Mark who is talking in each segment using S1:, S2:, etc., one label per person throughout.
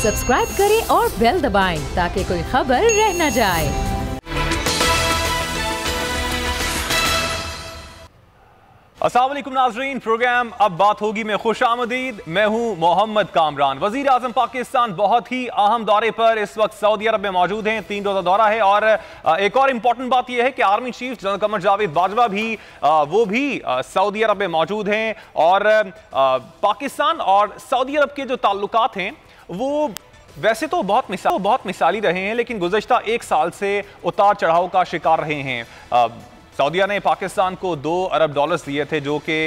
S1: Subscribe करें और bell दबाएं ताकि कोई खबर रह न जाए।
S2: अस्सलाम वालेकुम नाज़रीन, प्रोग्राम अब बात होगी में खुश आमदीद। मैं हूं मोहम्मद कामरान। वज़ीर आज़म पाकिस्तान बहुत ही अहम दौरे पर इस वक्त सऊदी अरब में मौजूद हैं। 3 रोज़ा दौरा है और एक और इम्पॉर्टेंट बात यह है कि army chief general Qamar Javed Bajwa भी सऊदी अरब में मौजूद हैं। और पाकिस्तान और सऊदी अरब के जो ताल्लुकात हैं वो वैसे तो बहुत मिसाली रहे हैं, लेकिन गुज़श्ता 1 साल से उतार चढ़ाव का शिकार रहे हैं। सऊदीया ने पाकिस्तान को $2 अरब दिए थे, जो कि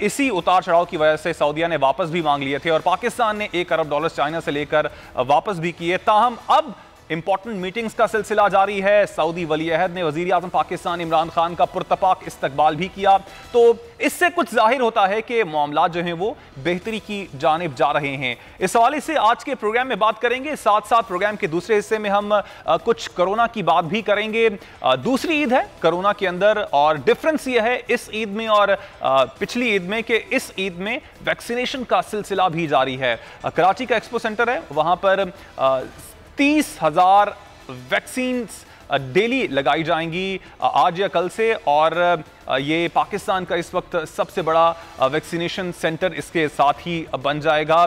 S2: इसी उतार चढ़ाव की वजह से सऊदीया ने वापस भी मांग लिए थे और पाकिस्तान ने $1 अरब चाइना से लेकर वापस भी किए। ताहम अब इंपॉर्टेंट मीटिंग्स का सिलसिला जारी है। सऊदी वली अहद ने वज़ीर आज़म पाकिस्तान इमरान खान का पुरतपाक इस्तकबाल भी किया, तो इससे कुछ जाहिर होता है कि मामलात जो हैं वो बेहतरी की जानिब जा रहे हैं। इस हवाले से आज के प्रोग्राम में बात करेंगे। साथ साथ प्रोग्राम के दूसरे हिस्से में हम कुछ कोरोना की बात भी करेंगे। दूसरी ईद है कोरोना के अंदर, और डिफरेंस ये है इस ईद में और पिछली ईद में कि इस ईद में वैक्सीनेशन का सिलसिला भी जारी है। कराची का एक्सपो सेंटर है, वहाँ पर 30,000 वैक्सीन डेली लगाई जाएंगी आज या कल से, और ये पाकिस्तान का इस वक्त सबसे बड़ा वैक्सीनेशन सेंटर इसके साथ ही बन जाएगा।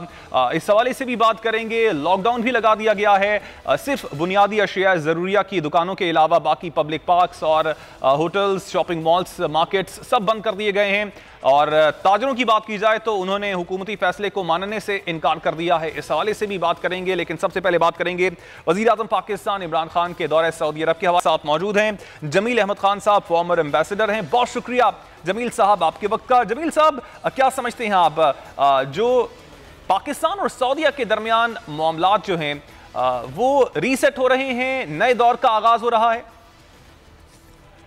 S2: इस हवाले से भी बात करेंगे। लॉकडाउन भी लगा दिया गया है, सिर्फ बुनियादी अशिया ज़रूरिया की दुकानों के अलावा बाकी पब्लिक पार्क्स और होटल्स, शॉपिंग मॉल्स, मार्केट्स सब बंद कर दिए गए हैं। और ताजरों की बात की जाए तो उन्होंने हुकूमती फैसले को मानने से इनकार कर दिया है। इस हवाले से भी बात करेंगे, लेकिन सबसे पहले बात करेंगे वज़ीर आज़म पाकिस्तान इमरान खान के दौरे सऊदी अरब के हवाले साथ मौजूद हैं जमील अहमद खान साहब, फॉर्मर एम्बेसडर हैं। बहुत शुक्रिया जमील साहब आपके वक्त का। जमील साहब, क्या समझते हैं आप, जो पाकिस्तान और सऊदीया के दरमियान मामलात जो हैं वो रीसेट हो रहे हैं, नए दौर का आगाज हो रहा है?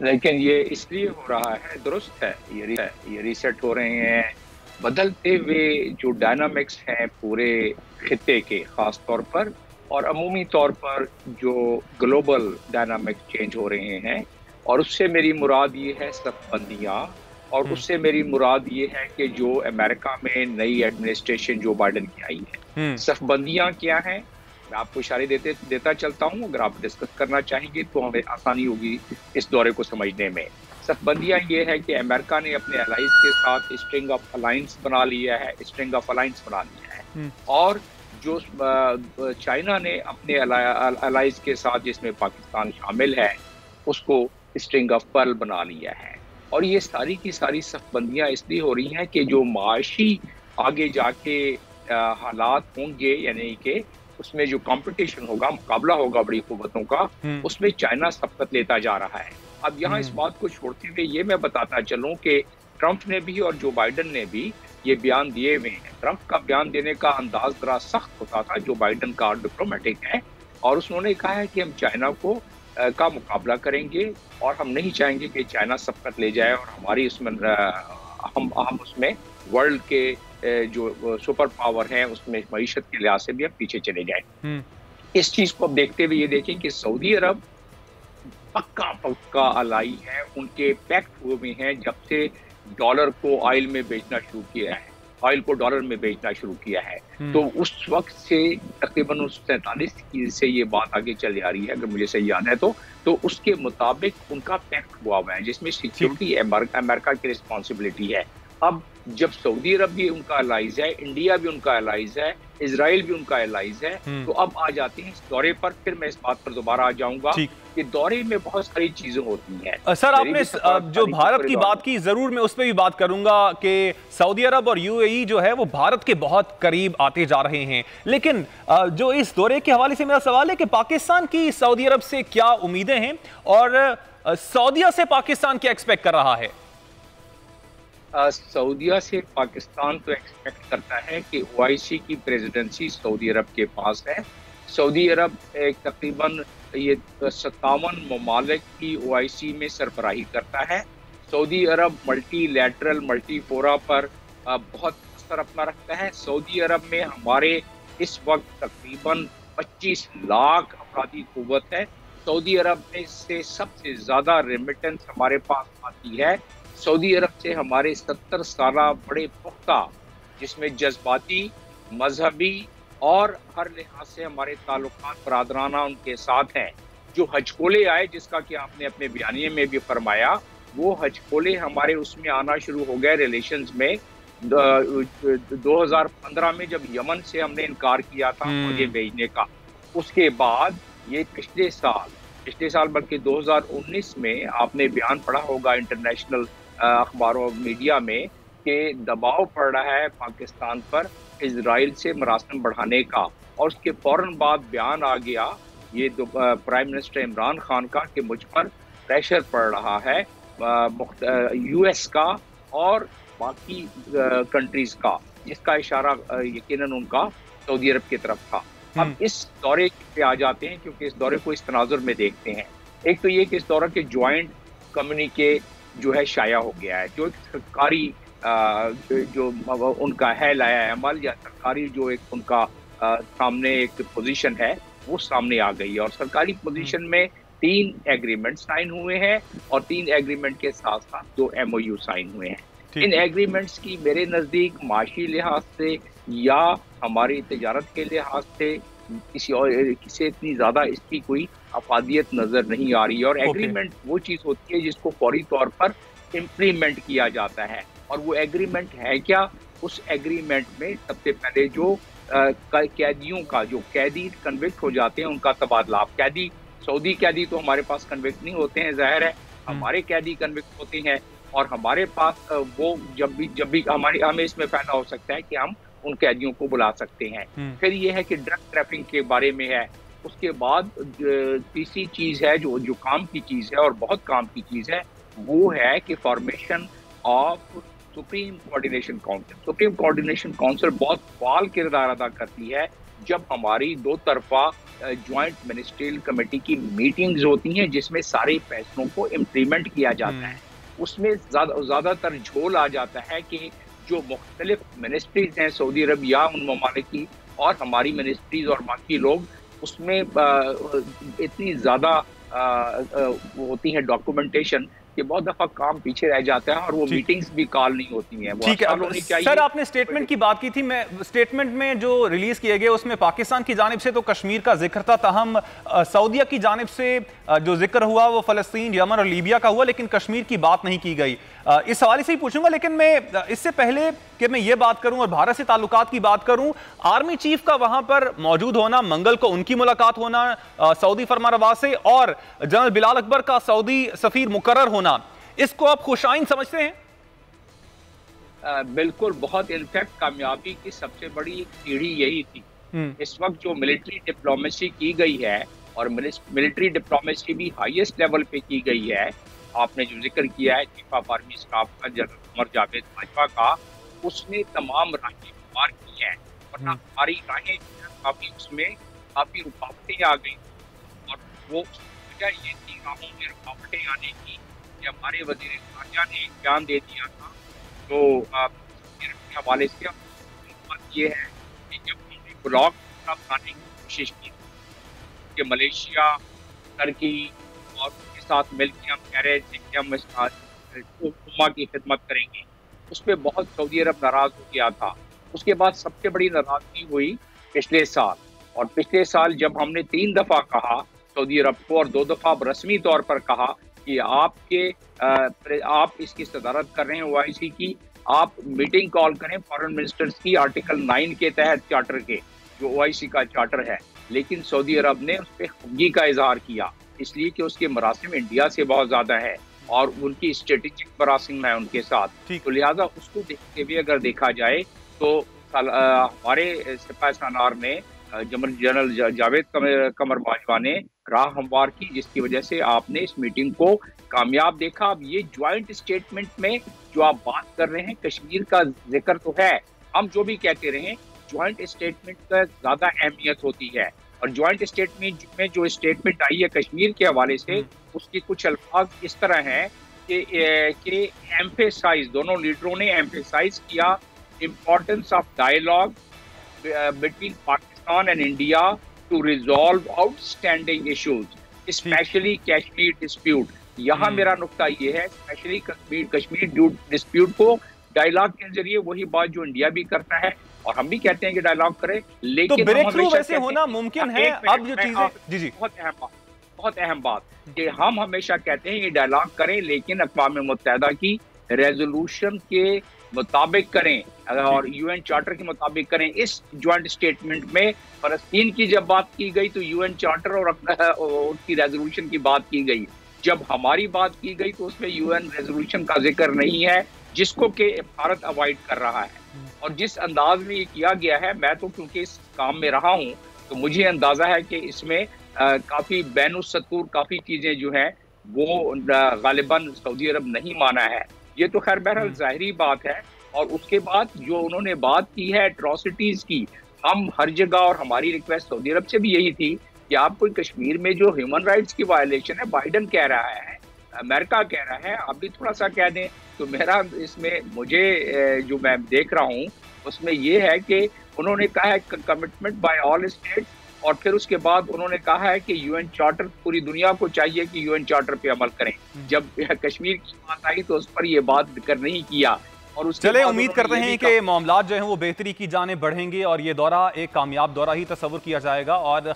S3: लेकिन ये इसलिए हो रहा है, दुरुस्त है, ये रीसेट हो रहे हैं। बदलते हुए जो डायनामिक्स हैं पूरे खिते के खास तौर पर और अमूमी तौर पर जो ग्लोबल डायनामिक्स चेंज हो रहे हैं, और उससे मेरी मुराद ये है सख्तबंदियाँ, और उससे मेरी मुराद ये है कि जो अमेरिका में नई एडमिनिस्ट्रेशन जो बाइडन की आई है, सख्तबंदियाँ क्या हैं मैं आपको इशारे देता चलता हूँ। अगर आप डिस्कस करना चाहेंगे तो हमें आसानी होगी इस दौरे को समझने में। सख्तबंदियाँ ये है कि अमेरिका ने अपने अलाइज के साथ स्ट्रिंग ऑफ अलाइंस बना लिया है, और जो चाइना ने अपने अलाइज के साथ, जिसमें पाकिस्तान शामिल है, उसको स्ट्रिंग ऑफ पर्ल बना लिया है। और ये सारी की सारी सख्तबंदियाँ इसलिए हो रही हैं कि जो माशी आगे जाके हालात होंगे, यानी कि उसमें जो कंपटीशन होगा, मुकाबला होगा बड़ी कुव्वतों का, उसमें चाइना सबकत लेता जा रहा है। अब यहाँ इस बात को छोड़ते हुए ये मैं बताता चलूँ कि ट्रंप ने भी और जो बाइडन ने भी ये बयान दिए हुए हैं। ट्रंप का बयान देने का अंदाज बड़ा सख्त होता था, जो बाइडन का डिप्लोमेटिक है, और उन्होंने कहा है कि हम चाइना को का मुकाबला करेंगे और हम नहीं चाहेंगे कि चाइना सबकत ले जाए और हमारी उसमें हम उसमें वर्ल्ड के जो सुपर पावर हैं उसमें मईशत के लिहाज से भी हम पीछे चले जाएं। इस चीज को अब देखते हुए ये देखें कि सऊदी अरब पक्का अलाई है, उनके पैक्ट हुए हैं जब से डॉलर को ऑयल में बेचना शुरू किया है, ऑयल को डॉलर में बेचना शुरू किया है। तो उस वक्त से तकरीबन 47 से ये बात आगे चल जा रही है, अगर मुझे सही याद है तो उसके मुताबिक उनका पैक्ट हुआ है जिसमें सिक्योरिटी अमेरिका की रिस्पॉन्सिबिलिटी है। अब जब सऊदी अरब भी उनका अलाइज है, इंडिया भी उनका अलाइज है, इजराइल भी उनका अलाइज है, तो अब आ जाते हैं इस दौरे पर। फिर मैं इस बात पर दोबारा आ जाऊंगा कि दौरे में बहुत सारी चीजें होती हैं।
S2: सर, आपने जो भारत की बात की, जरूर मैं उस पर भी बात करूंगा कि सऊदी अरब और यूएई जो है वो भारत के बहुत करीब आते जा रहे हैं, लेकिन जो इस दौरे के हवाले से मेरा सवाल है कि पाकिस्तान की सऊदी अरब से क्या उम्मीदें हैं और सऊदीया से पाकिस्तान क्या एक्सपेक्ट कर रहा है?
S3: सऊदीया से पाकिस्तान तो एक्सपेक्ट करता है कि ओआईसी की प्रेसिडेंसी सऊदी अरब के पास है। सऊदी अरब एक तकरीबन ये 57 ममालिक की ओआईसी में सरबराही करता है। सऊदी अरब मल्टीलैटरल मल्टीफोरा पर बहुत असर अपना रखता है। सऊदी अरब में हमारे इस वक्त तकरीबन 25 लाख अफरादी कुव्वत है। सऊदी अरब में से सबसे ज़्यादा रेमिटेंस हमारे पास आती है। सऊदी अरब से हमारे 70 साला बड़े पुख्ता, जिसमें जज्बाती, मजहबी और हर लिहाज से हमारे ताल्लुकात बरादराना उनके साथ हैं। जो हजकोले आए, जिसका कि आपने अपने बयानिए में भी फरमाया, वो हजकोले हमारे उसमें आना शुरू हो गए रिलेशंस में 2015 में, जब यमन से हमने इनकार किया था फौजें भेजने का। उसके बाद ये पिछले साल बल्कि 2019 में आपने बयान पढ़ा होगा इंटरनेशनल अखबारों मीडिया में कि दबाव पड़ रहा है पाकिस्तान पर इजराइल से मरासिम बढ़ाने का, और उसके फौरन बाद बयान आ गया ये प्राइम मिनिस्टर इमरान खान का कि मुझ पर प्रेशर पड़ रहा है यूएस का और बाकी कंट्रीज का, जिसका इशारा यकीनन उनका सऊदी अरब की तरफ था। अब इस दौरे पे आ जाते हैं, क्योंकि इस दौरे को इस तनाजुर में देखते हैं। एक तो ये कि इस दौरे के ज्वाइंट कम्युनिके जो है शाया हो गया है, जो एक सरकारी जो उनका है लाया अमल या सरकारी जो एक उनका सामने एक पोजीशन है वो सामने आ गई है। और सरकारी पोजीशन में 3 एग्रीमेंट साइन हुए हैं और 3 एग्रीमेंट के साथ साथ 2 MOU साइन हुए हैं। इन एग्रीमेंट्स की मेरे नज़दीक माशी लिहाज से या हमारी तजारत के लिहाज से किसी इतनी ज़्यादा इसकी कोई अफादियत नज़र नहीं आ रही है। और एग्रीमेंट वो चीज़ होती है जिसको फौरी तौर पर इम्प्लीमेंट किया जाता है। और वो एग्रीमेंट है क्या? उस एग्रीमेंट में सबसे पहले जो कैदियों का, जो कैदी कन्विक्ट हो जाते हैं उनका तबादला। कैदी, सऊदी कैदी तो हमारे पास कन्विक्ट नहीं होते हैं, जाहिर है हमारे कैदी कन्विक्ट होते हैं, और हमारे पास वो जब भी हमें इसमें फायदा हो सकता है कि हम उन कैदियों को बुला सकते हैं। फिर ये है कि ड्रग ट्रैफिकिंग के बारे में है। उसके बाद तीसरी चीज है जो काम की चीज है और बहुत काम की चीज है, वो है कि formation of supreme coordination council. Supreme coordination council बहुत फाल किरदार अदा करती है जब हमारी 2 तरफा ज्वाइंट मिनिस्ट्रियल कमेटी की मीटिंग्स होती हैं, जिसमें सारे फैसलों को इम्प्लीमेंट किया जाता है। उसमें ज़्यादातर झोल आ जाता है कि जो मुख्तलिफ मिनिस्ट्रीज हैं सऊदी अरब या उन ममालिक की, और हमारी मिनिस्ट्रीज और बाकी लोग, उसमें इतनी ज़्यादा होती है डॉक्यूमेंटेशन कि बहुत दफा काम पीछे रह जाता है और वो मीटिंग्स भी कॉल नहीं होती हैं।
S2: ठीक है सर, आपने स्टेटमेंट की बात की थी। मैं स्टेटमेंट में जो रिलीज किए गए उसमें पाकिस्तान की जानिब से तो कश्मीर का जिक्र था, ताहम सऊदीया की जानिब से जो जिक्र हुआ वो फलस्तीन, यमन और लीबिया का हुआ, लेकिन कश्मीर की बात नहीं की गई। इस हवाले से ही पूछूंगा, लेकिन मैं इससे पहले कि मैं ये बात करूं और भारत से ताल्लुकात की बात करूं, आर्मी चीफ का वहां पर मौजूद होना, मंगल को उनकी मुलाकात होना सऊदी फरमानरवा से, और जनरल बिलाल अकबर का सऊदी सफीर मुकर्रर होना, इसको आप खुशाइन समझते हैं?
S3: बिल्कुल, बहुत इनफैक्ट कामयाबी की सबसे बड़ी सीढ़ी यही थी। इस वक्त जो मिलिट्री डिप्लोमेसी की गई है, और मिलिट्री डिप्लोमेसी भी हाईएस्ट लेवल पे की गई है, आपने जो जिक्र किया है चीफ ऑफ आर्मी स्टाफ का जनरल उमर जावेद बाजवा का, उसने तमाम राहें पार की हैं, वरना हमारी राहें काफी उसमें काफी रुकावटें आ गई। और वो वजह ये थी राहों में रुकावटें आने की कि हमारे वजीर खारजा ने एक बयान दे दिया था, तो के हवाले से बात ये है कि जब हमने ब्लॉक बनाने की कोशिश की कि मलेशिया, टर्की और उसके साथ मिलकर हम कह रहे थे कि हम उम्मा की खिदमत करेंगे, उस पर बहुत सऊदी अरब नाराज हो गया था। उसके बाद सबसे बड़ी नाराजगी हुई पिछले साल, और पिछले साल जब हमने 3 दफ़ा कहा सऊदी अरब को और 2 दफ़ा रस्मी तौर पर कहा कि आप इसकी सदारत कर रहे हैं OIC की, आप मीटिंग कॉल करें फॉरेन मिनिस्टर्स की आर्टिकल 9 के तहत चार्टर के, जो OIC का चार्टर है, लेकिन सऊदी अरब ने उस पर खफगी का इजहार किया, इसलिए कि उसके मरासिम इंडिया से बहुत ज़्यादा है और उनकी स्ट्रेटेजिक मरासिम है उनके साथ। तो लिहाजा उसको देखते हुए अगर देखा जाए तो हमारे सिपाही सालार ने जनरल जावेद कमर बाजवा ने राह हमवार की, जिसकी वजह से आपने इस मीटिंग को कामयाब देखा। अब ये ज्वाइंट स्टेटमेंट में जो आप बात कर रहे हैं, कश्मीर का जिक्र तो है, हम जो भी कहते रहे, ज्वाइंट स्टेटमेंट का ज्यादा अहमियत होती है। और ज्वाइंट स्टेटमेंट में जो स्टेटमेंट आई है कश्मीर के हवाले से, उसके कुछ अल्फाज इस तरह हैं कि एम्फेसाइज, दोनों लीडरों ने एम्फेसाइज किया importance of dialogue between Pakistan and India to resolve outstanding issues, specially Kashmir dispute. यहाँ मेरा नुक्ता ये है, स्पेशली कश्मीर डिस्प्यूट को डायलॉग के जरिए, वही बात जो इंडिया भी करता है और हम भी कहते हैं कि डायलॉग करें,
S2: तो
S3: लेकिन
S2: ब्रेक थ्रू वैसे होना मुमकिन है? अब जो चीजें जी
S3: बहुत अहम बात कि हम हमेशा कहते हैं कि डायलॉग करें, लेकिन अक़वाम मुत्तहिदा की रेजोल्यूशन के मुताबिक करें और यूएन चार्टर के मुताबिक करें। इस ज्वाइंट स्टेटमेंट में फलस्तीन की जब बात की गई तो यूएन चार्टर और उसकी रेजोल्यूशन की बात की गई। जब हमारी बात की गई तो उसमें यूएन रेजोल्यूशन का जिक्र नहीं है, जिसको कि भारत अवॉइड कर रहा है। और जिस अंदाज में ये किया गया है, मैं तो क्योंकि इस काम में रहा हूँ तो मुझे अंदाजा है कि इसमें काफी बैनुस्सतूर काफी चीजें जो हैं वो गालिबन सऊदी अरब नहीं माना है। ये तो खैर बहरहाल जाहिरी बात है। और उसके बाद जो उन्होंने बात की है एट्रोसिटीज की, हम हर जगह, और हमारी रिक्वेस्ट सऊदी अरब से भी यही थी कि आप कोई कश्मीर में जो ह्यूमन राइट्स की वायलेशन है, बाइडन कह रहा है, अमेरिका कह रहा है, आप भी थोड़ा सा कह दें। तो मेरा इसमें मुझे जो मैं देख रहा हूँ उसमें ये है कि उन्होंने कहा है कमिटमेंट बाय ऑल स्टेट्स, और फिर उसके बाद उन्होंने कहा है कि यूएन चार्टर, पूरी दुनिया को चाहिए कि यूएन चार्टर पे अमल करें। जब कश्मीर की बात आई तो उस पर ये बात जिक्र नहीं किया। और
S2: चले उम्मीद करते हैं कि मामलात जो हैं वो बेहतरी की जाने बढ़ेंगे और ये दौरा एक कामयाब दौरा ही तस्वुर किया जाएगा और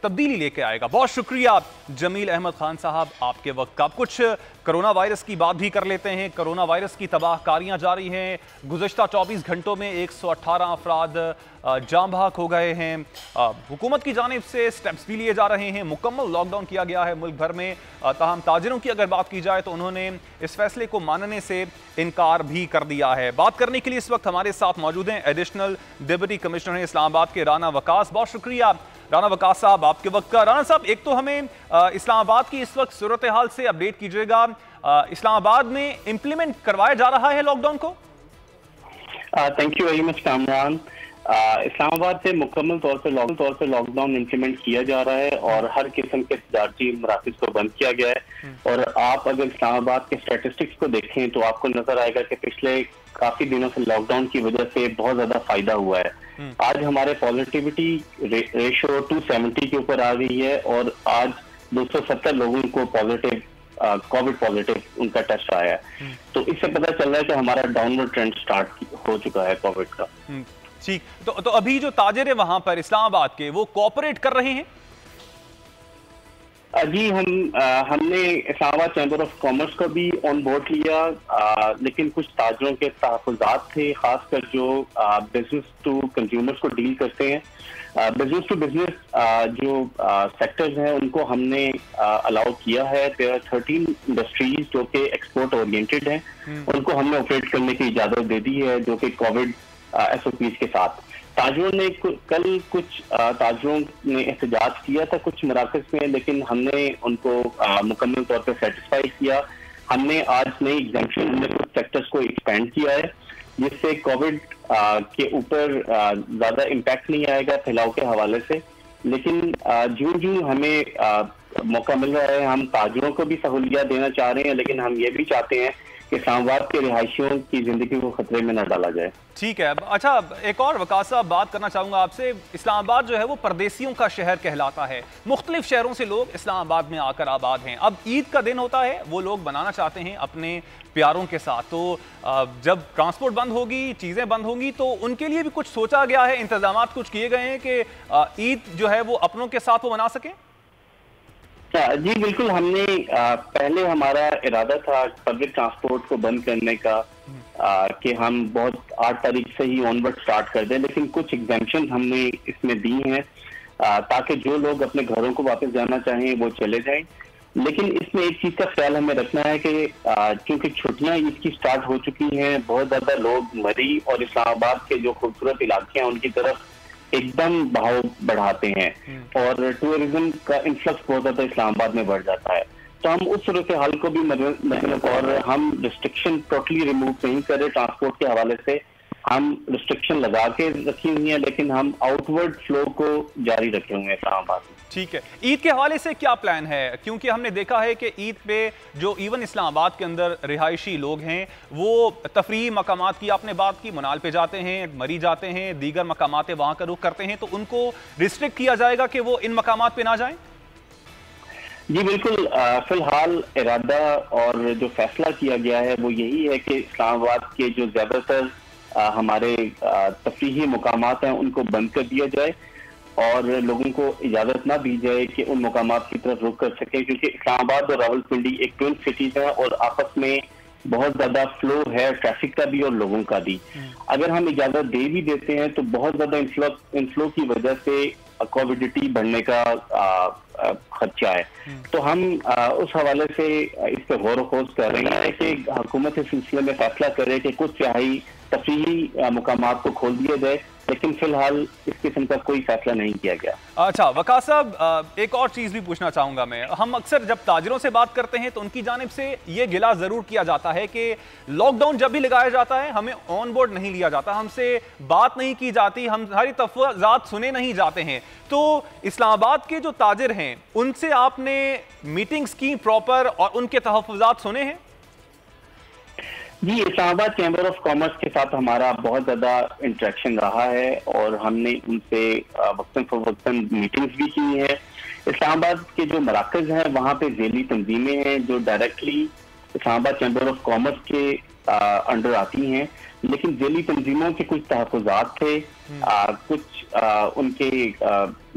S2: तब्दीली लेके आएगा। बहुत शुक्रिया जमील अहमद खान साहब आपके वक्त का। कुछ कोरोना वायरस की बात भी कर लेते हैं। कोरोना वायरस की तबाहकारियां जारी हैं। गुज़श्ता 24 घंटों में 118 अफराद जाम बहक हो गए हैं। हुकूमत की जानिब से स्टेप्स भी लिए जा रहे हैं। मुकम्मल लॉकडाउन किया गया है मुल्क भर में। ताहम ताजिरों की अगर बात की जाए तो उन्होंने इस फैसले को मानने से इनकार भी कर दिया है। बात करने के लिए इस वक्त हमारे साथ मौजूद हैं एडिशनल डिप्टी कमिश्नर हैं इस्लामाबाद के राना वकास। बहुत शुक्रिया राना वकास साहब आपके वक्त का। राना साहब, एक तो हमें इस्लामाबाद की इस वक्त सूरत हाल से अपडेट कीजिएगा। इस्लामाबाद में इम्प्लीमेंट करवाया जा रहा है लॉकडाउन को?
S4: Thank you very much Kamran. Islamabad से मुकम्मल तौर पे लॉकडाउन इम्प्लीमेंट किया जा रहा है और हर किस्म के तजारती मराकज़ को बंद किया गया है। और आप अगर इस्लामाबाद के स्टैटिस्टिक्स को देखें तो आपको नजर आएगा कि पिछले काफी दिनों से लॉकडाउन की वजह से बहुत ज्यादा फायदा हुआ है। आज हमारे पॉजिटिविटी रेशो 270 के ऊपर आ गई है और आज 270 लोगों को पॉजिटिव कोविड पॉजिटिव उनका टेस्ट आया है। तो इससे पता चल रहा है कि हमारा डाउनवर्ड ट्रेंड स्टार्ट हो चुका है कोविड का।
S2: ठीक, तो अभी जो ताजिर है वहां पर इस्लामाबाद के, वो कोऑपरेट कर रहे हैं?
S4: जी, हमने इस्लामाबाद चैम्बर ऑफ कॉमर्स को भी ऑन बोर्ड लिया, लेकिन कुछ ताजरों के तहफ़्फ़ुज़ात थे, खासकर जो बिजनेस टू कंज्यूमर्स को डील करते हैं। बिजनेस टू बिजनेस जो सेक्टर्स हैं उनको हमने अलाउ किया है। देयर आर 13 इंडस्ट्रीज जो कि एक्सपोर्ट ओरिएंटेड हैं, उनको हमने ऑपरेट करने की इजाज़त दे दी है, जो कि कोविड SOPs के साथ। ताजरों ने कल कुछ ताजरों ने एहतजाज किया था कुछ मराकज़ में, लेकिन हमने उनको मुकम्मल तौर पे सेटिस्फाई किया। हमने आज नई एग्जेम्पशन में कुछ सेक्टर्स को एक्सपेंड किया है, जिससे कोविड के ऊपर ज़्यादा इम्पैक्ट नहीं आएगा फैलाव के हवाले से। लेकिन जो हमें मौका मिल रहा है, हम ताजरों को भी सहूलियत देना चाह रहे हैं, लेकिन हम ये भी चाहते हैं कि इस्लामाबाद के रिहायशियों की जिंदगी को खतरे में न डाला जाए।
S2: ठीक है। अच्छा, एक और वकास साहब बात करना चाहूँगा आपसे। इस्लामाबाद जो है वो परदेसियों का शहर कहलाता है। मुख्तलिफ शहरों से लोग इस्लामाबाद में आकर आबाद हैं। अब ईद का दिन होता है, वो लोग बनाना चाहते हैं अपने प्यारों के साथ। तो जब ट्रांसपोर्ट बंद होगी, चीज़ें बंद होंगी, तो उनके लिए भी कुछ सोचा गया है, इंतजाम कुछ किए गए हैं कि ईद जो है वो अपनों के साथ वो मना सकें?
S4: जी बिल्कुल। हमने पहले हमारा इरादा था पब्लिक ट्रांसपोर्ट को बंद करने का, कि हम बहुत 8 तारीख से ही ऑनवर्ड स्टार्ट कर दें, लेकिन कुछ एग्जेम्पशन हमने इसमें दी हैं ताकि जो लोग अपने घरों को वापस जाना चाहें वो चले जाएं। लेकिन इसमें एक चीज़ का ख्याल हमें रखना है कि क्योंकि छुट्टियां इसकी स्टार्ट हो चुकी हैं, बहुत ज़्यादा लोग मरी और इस्लामाबाद के जो खूबसूरत इलाके हैं उनकी तरफ एकदम बहाव बढ़ाते हैं और टूरिज्म का इन्फ्लक्स बहुत ज्यादा इस्लामाबाद में बढ़ जाता है। तो हम उस सूरत हाल को भी और हम रिस्ट्रिक्शन टोटली रिमूव नहीं करें ट्रांसपोर्ट के हवाले से। हम रिस्ट्रिक्शन लगा के रखी हुई है, लेकिन हम आउटवर्ड फ्लो को जारी रखे हुए हैं इस्लामाबाद में।
S2: ठीक है। ईद के हवाले से क्या प्लान है? क्योंकि हमने देखा है कि ईद पे जो इवन इस्लामाबाद के अंदर रिहायशी लोग हैं वो तफरीही मकामात की आपने बात की, मनाल पे जाते हैं, मरी जाते हैं, दीगर मकामात वहाँ का रुख करते हैं, तो उनको रिस्ट्रिक्ट किया जाएगा कि वो इन मकामात पे ना जाएं?
S4: जी बिल्कुल। फिलहाल इरादा और जो फैसला किया गया है वो यही है कि इस्लामाबाद के जो ज्यादातर हमारे तफरीही मुकामात हैं उनको बंद कर दिया जाए और लोगों को इजाजत ना दी जाए कि उन मुकामात की तरफ रुख कर सके, क्योंकि इस्लामाबाद और रावलपिंडी एक ट्विन सिटीज है और आपस में बहुत ज्यादा फ्लो है ट्रैफिक का भी और लोगों का भी। अगर हम इजाजत दे भी देते हैं तो बहुत ज्यादा इनफ्लो की वजह से कोविडिटी बढ़ने का खर्चा है। तो हम उस हवाले से इस पर गौर खोज कर रहे हैं कि हुकूमत इस सिलसिले में फैसला करे कि कुछ सियाही तफरीही मुकामात को खोल दिया जाए, लेकिन फिलहाल इस किस्म का कोई फैसला नहीं किया गया।
S2: अच्छा वकास साहब, एक और चीज़ भी पूछना चाहूँगा मैं। हम अक्सर जब ताजिरों से बात करते हैं तो उनकी जानिब से ये गिला ज़रूर किया जाता है कि लॉकडाउन जब भी लगाया जाता है हमें ऑन बोर्ड नहीं लिया जाता, हमसे बात नहीं की जाती, हमारी तफज़ात सुने नहीं जाते हैं। तो इस्लामाबाद के जो ताजिर हैं उनसे आपने मीटिंग्स की प्रॉपर और उनके तहफ़्फ़ुज़ात सुने हैं?
S4: जी, इस्लामाबाद चैम्बर ऑफ कॉमर्स के साथ हमारा बहुत ज़्यादा इंटरेक्शन रहा है और हमने उनसे वक्तन फ़वक्तन मीटिंग्स भी की हैं। इस्लामाबाद के जो मराकज़ हैं वहाँ पे ज़ेली तंजीमें हैं जो directly Islamabad chamber of commerce के अंडर आती हैं, लेकिन ज़ेली तंजीमों के कुछ तहफ़्फ़ुज़ात थे, कुछ उनके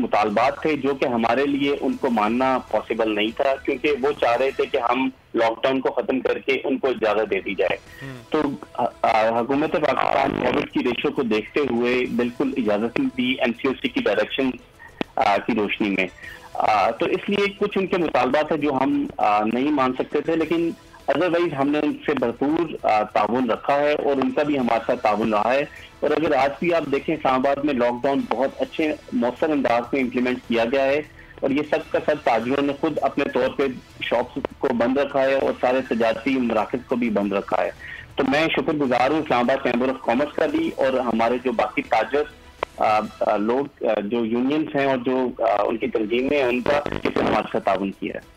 S4: मुतालबात थे जो कि हमारे लिए उनको मानना पॉसिबल नहीं था, क्योंकि वो चाह रहे थे कि हम लॉकडाउन को खत्म करके उनको इजाजत दे दी जाए। तो हुकूमत पाकिस्तान कोविड की रेशो को देखते हुए बिल्कुल इजाजत दी एनसीओसी की डायरेक्शन की रोशनी में। तो इसलिए कुछ उनके मुतालबात है जो हम नहीं मान सकते थे, लेकिन अदरवाइज हमने उनसे भरपूर ताउन रखा है और उनका भी हमारे साथ ताउन रहा है। और अगर आज भी आप देखें इस्लामाबाद में लॉकडाउन बहुत अच्छे मौसर अंदाज में इम्प्लीमेंट किया गया है और ये सब का सब ताजिरों ने खुद अपने तौर पे शॉप्स को बंद रखा है और सारे तजारती मराकज़ को भी बंद रखा है। तो मैं शुक्रगुजार हूँ इस्लामाबाद चैम्बर ऑफ कॉमर्स का भी और हमारे जो बाकी ताजर लोग जो यूनियंस हैं और जो उनकी तंजीमें हैं उनका जिसने हमारे साथ ताउन किया है।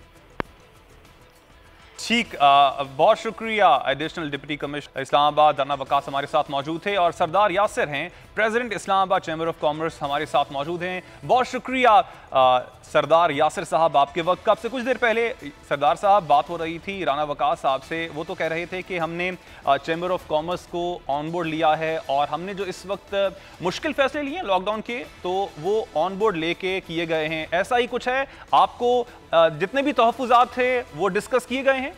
S2: ठीक, बहुत शुक्रिया। Additional deputy commissioner Islamabad Rana Waqas हमारे साथ मौजूद थे और सरदार यासिर हैं president Islamabad chamber of commerce हमारे साथ मौजूद हैं। बहुत शुक्रिया सरदार यासिर साहब आपके वक्त का। आपसे कुछ देर पहले सरदार साहब बात हो रही थी राना वकास साहब से, वो तो कह रहे थे कि हमने चैम्बर ऑफ कॉमर्स को ऑन बोर्ड लिया है और हमने जो इस वक्त मुश्किल फैसले लिए हैं लॉकडाउन के तो वो ऑन बोर्ड लेके किए गए हैं। ऐसा ही कुछ है? आपको जितने भी तहफ़्फ़ुज़ात थे वो डिस्कस किए गए हैं?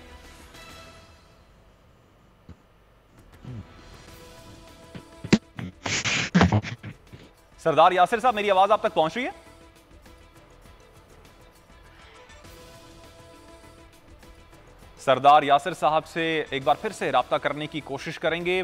S2: सरदार यासिर साहब, मेरी आवाज आप तक पहुंच रही है? सरदार यासिर साहब से एक बार फिर से रब्ता करने की कोशिश करेंगे।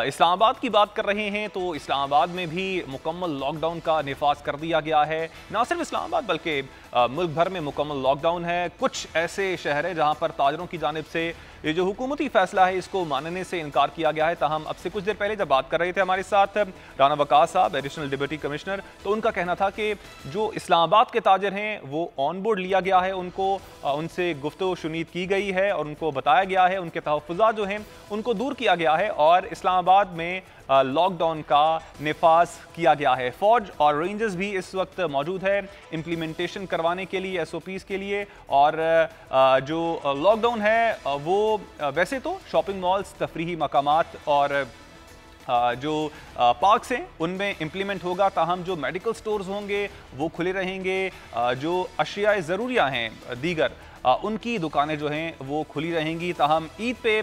S2: इस्लामाबाद की बात कर रहे हैं तो इस्लामाबाद में भी मुकम्मल लॉकडाउन का निफाज कर दिया गया है। ना सिर्फ इस्लामाबाद बल्कि मुल्क भर में मुकम्मल लॉकडाउन है। कुछ ऐसे शहर हैं जहां पर ताजरों की जानिब से ये जो हुकूमती फैसला है इसको मानने से इनकार किया गया है। ताहम अब से कुछ देर पहले जब बात कर रहे थे हमारे साथ राना वकास साहब एडिशनल डिप्टी कमिश्नर, तो उनका कहना था कि जो इस्लामाबाद के ताजर हैं वो ऑन बोर्ड लिया गया है, उनको उनसे गुफ्तगू शुनीद की गई है और उनको बताया गया है, उनके तहफ़्फ़ुज़ात जो हैं उनको दूर किया गया है और इस्लामाबाद में लॉकडाउन का निफाज किया गया है। फौज और रेंजर्स भी इस वक्त मौजूद है इम्प्लीमेंटेशन करवाने के लिए, SOPs के लिए। और जो लॉकडाउन है वो वैसे तो शॉपिंग मॉल्स, तफरीही मकामात और जो पार्क्स हैं उनमें इम्प्लीमेंट होगा, ताहम जो मेडिकल स्टोर्स होंगे वो खुले रहेंगे, जो अशियाए ज़रूरिया हैं दीगर उनकी दुकानें जो हैं वो खुली रहेंगी। ताहम ईद पे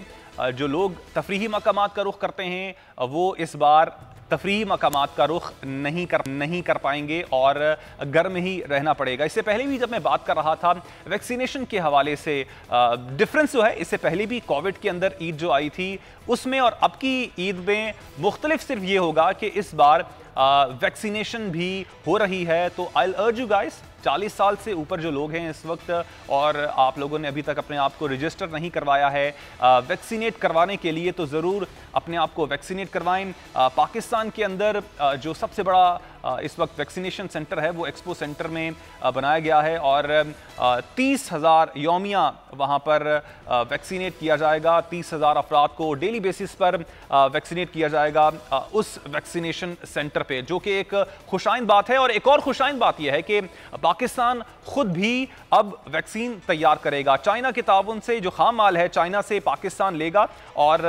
S2: जो लोग तफरीही मकामात का रुख करते हैं वो इस बार तफरीही मकामात का रुख नहीं कर पाएंगे और घर में ही रहना पड़ेगा। इससे पहले भी जब मैं बात कर रहा था वैक्सीनेशन के हवाले से, डिफरेंस जो है इससे पहले भी कोविड के अंदर ईद जो आई थी उसमें और अब की ईद में मुख्तलिफ सिर्फ ये होगा कि इस बार वैक्सीनेशन भी हो रही है। तो I will urge you guys, 40 साल से ऊपर जो लोग हैं इस वक्त और आप लोगों ने अभी तक अपने आप को रजिस्टर नहीं करवाया है वैक्सीनेट करवाने के लिए, तो ज़रूर अपने आप को वैक्सीनेट करवाएं। पाकिस्तान के अंदर जो सबसे बड़ा इस वक्त वैक्सीनेशन सेंटर है वो एक्सपो सेंटर में बनाया गया है और 30,000 यौमिया वहाँ पर वैक्सीनेट किया जाएगा। 30,000 अफराद को डेली बेसिस पर वैक्सीनेट किया जाएगा उस वैक्सीनेशन सेंटर पे, जो कि एक खुशाइन बात है। और एक और खुशाइन बात यह है कि पाकिस्तान खुद भी अब वैक्सीन तैयार करेगा। चाइना के ताउन से जो खाम माल है चाइना से पाकिस्तान लेगा और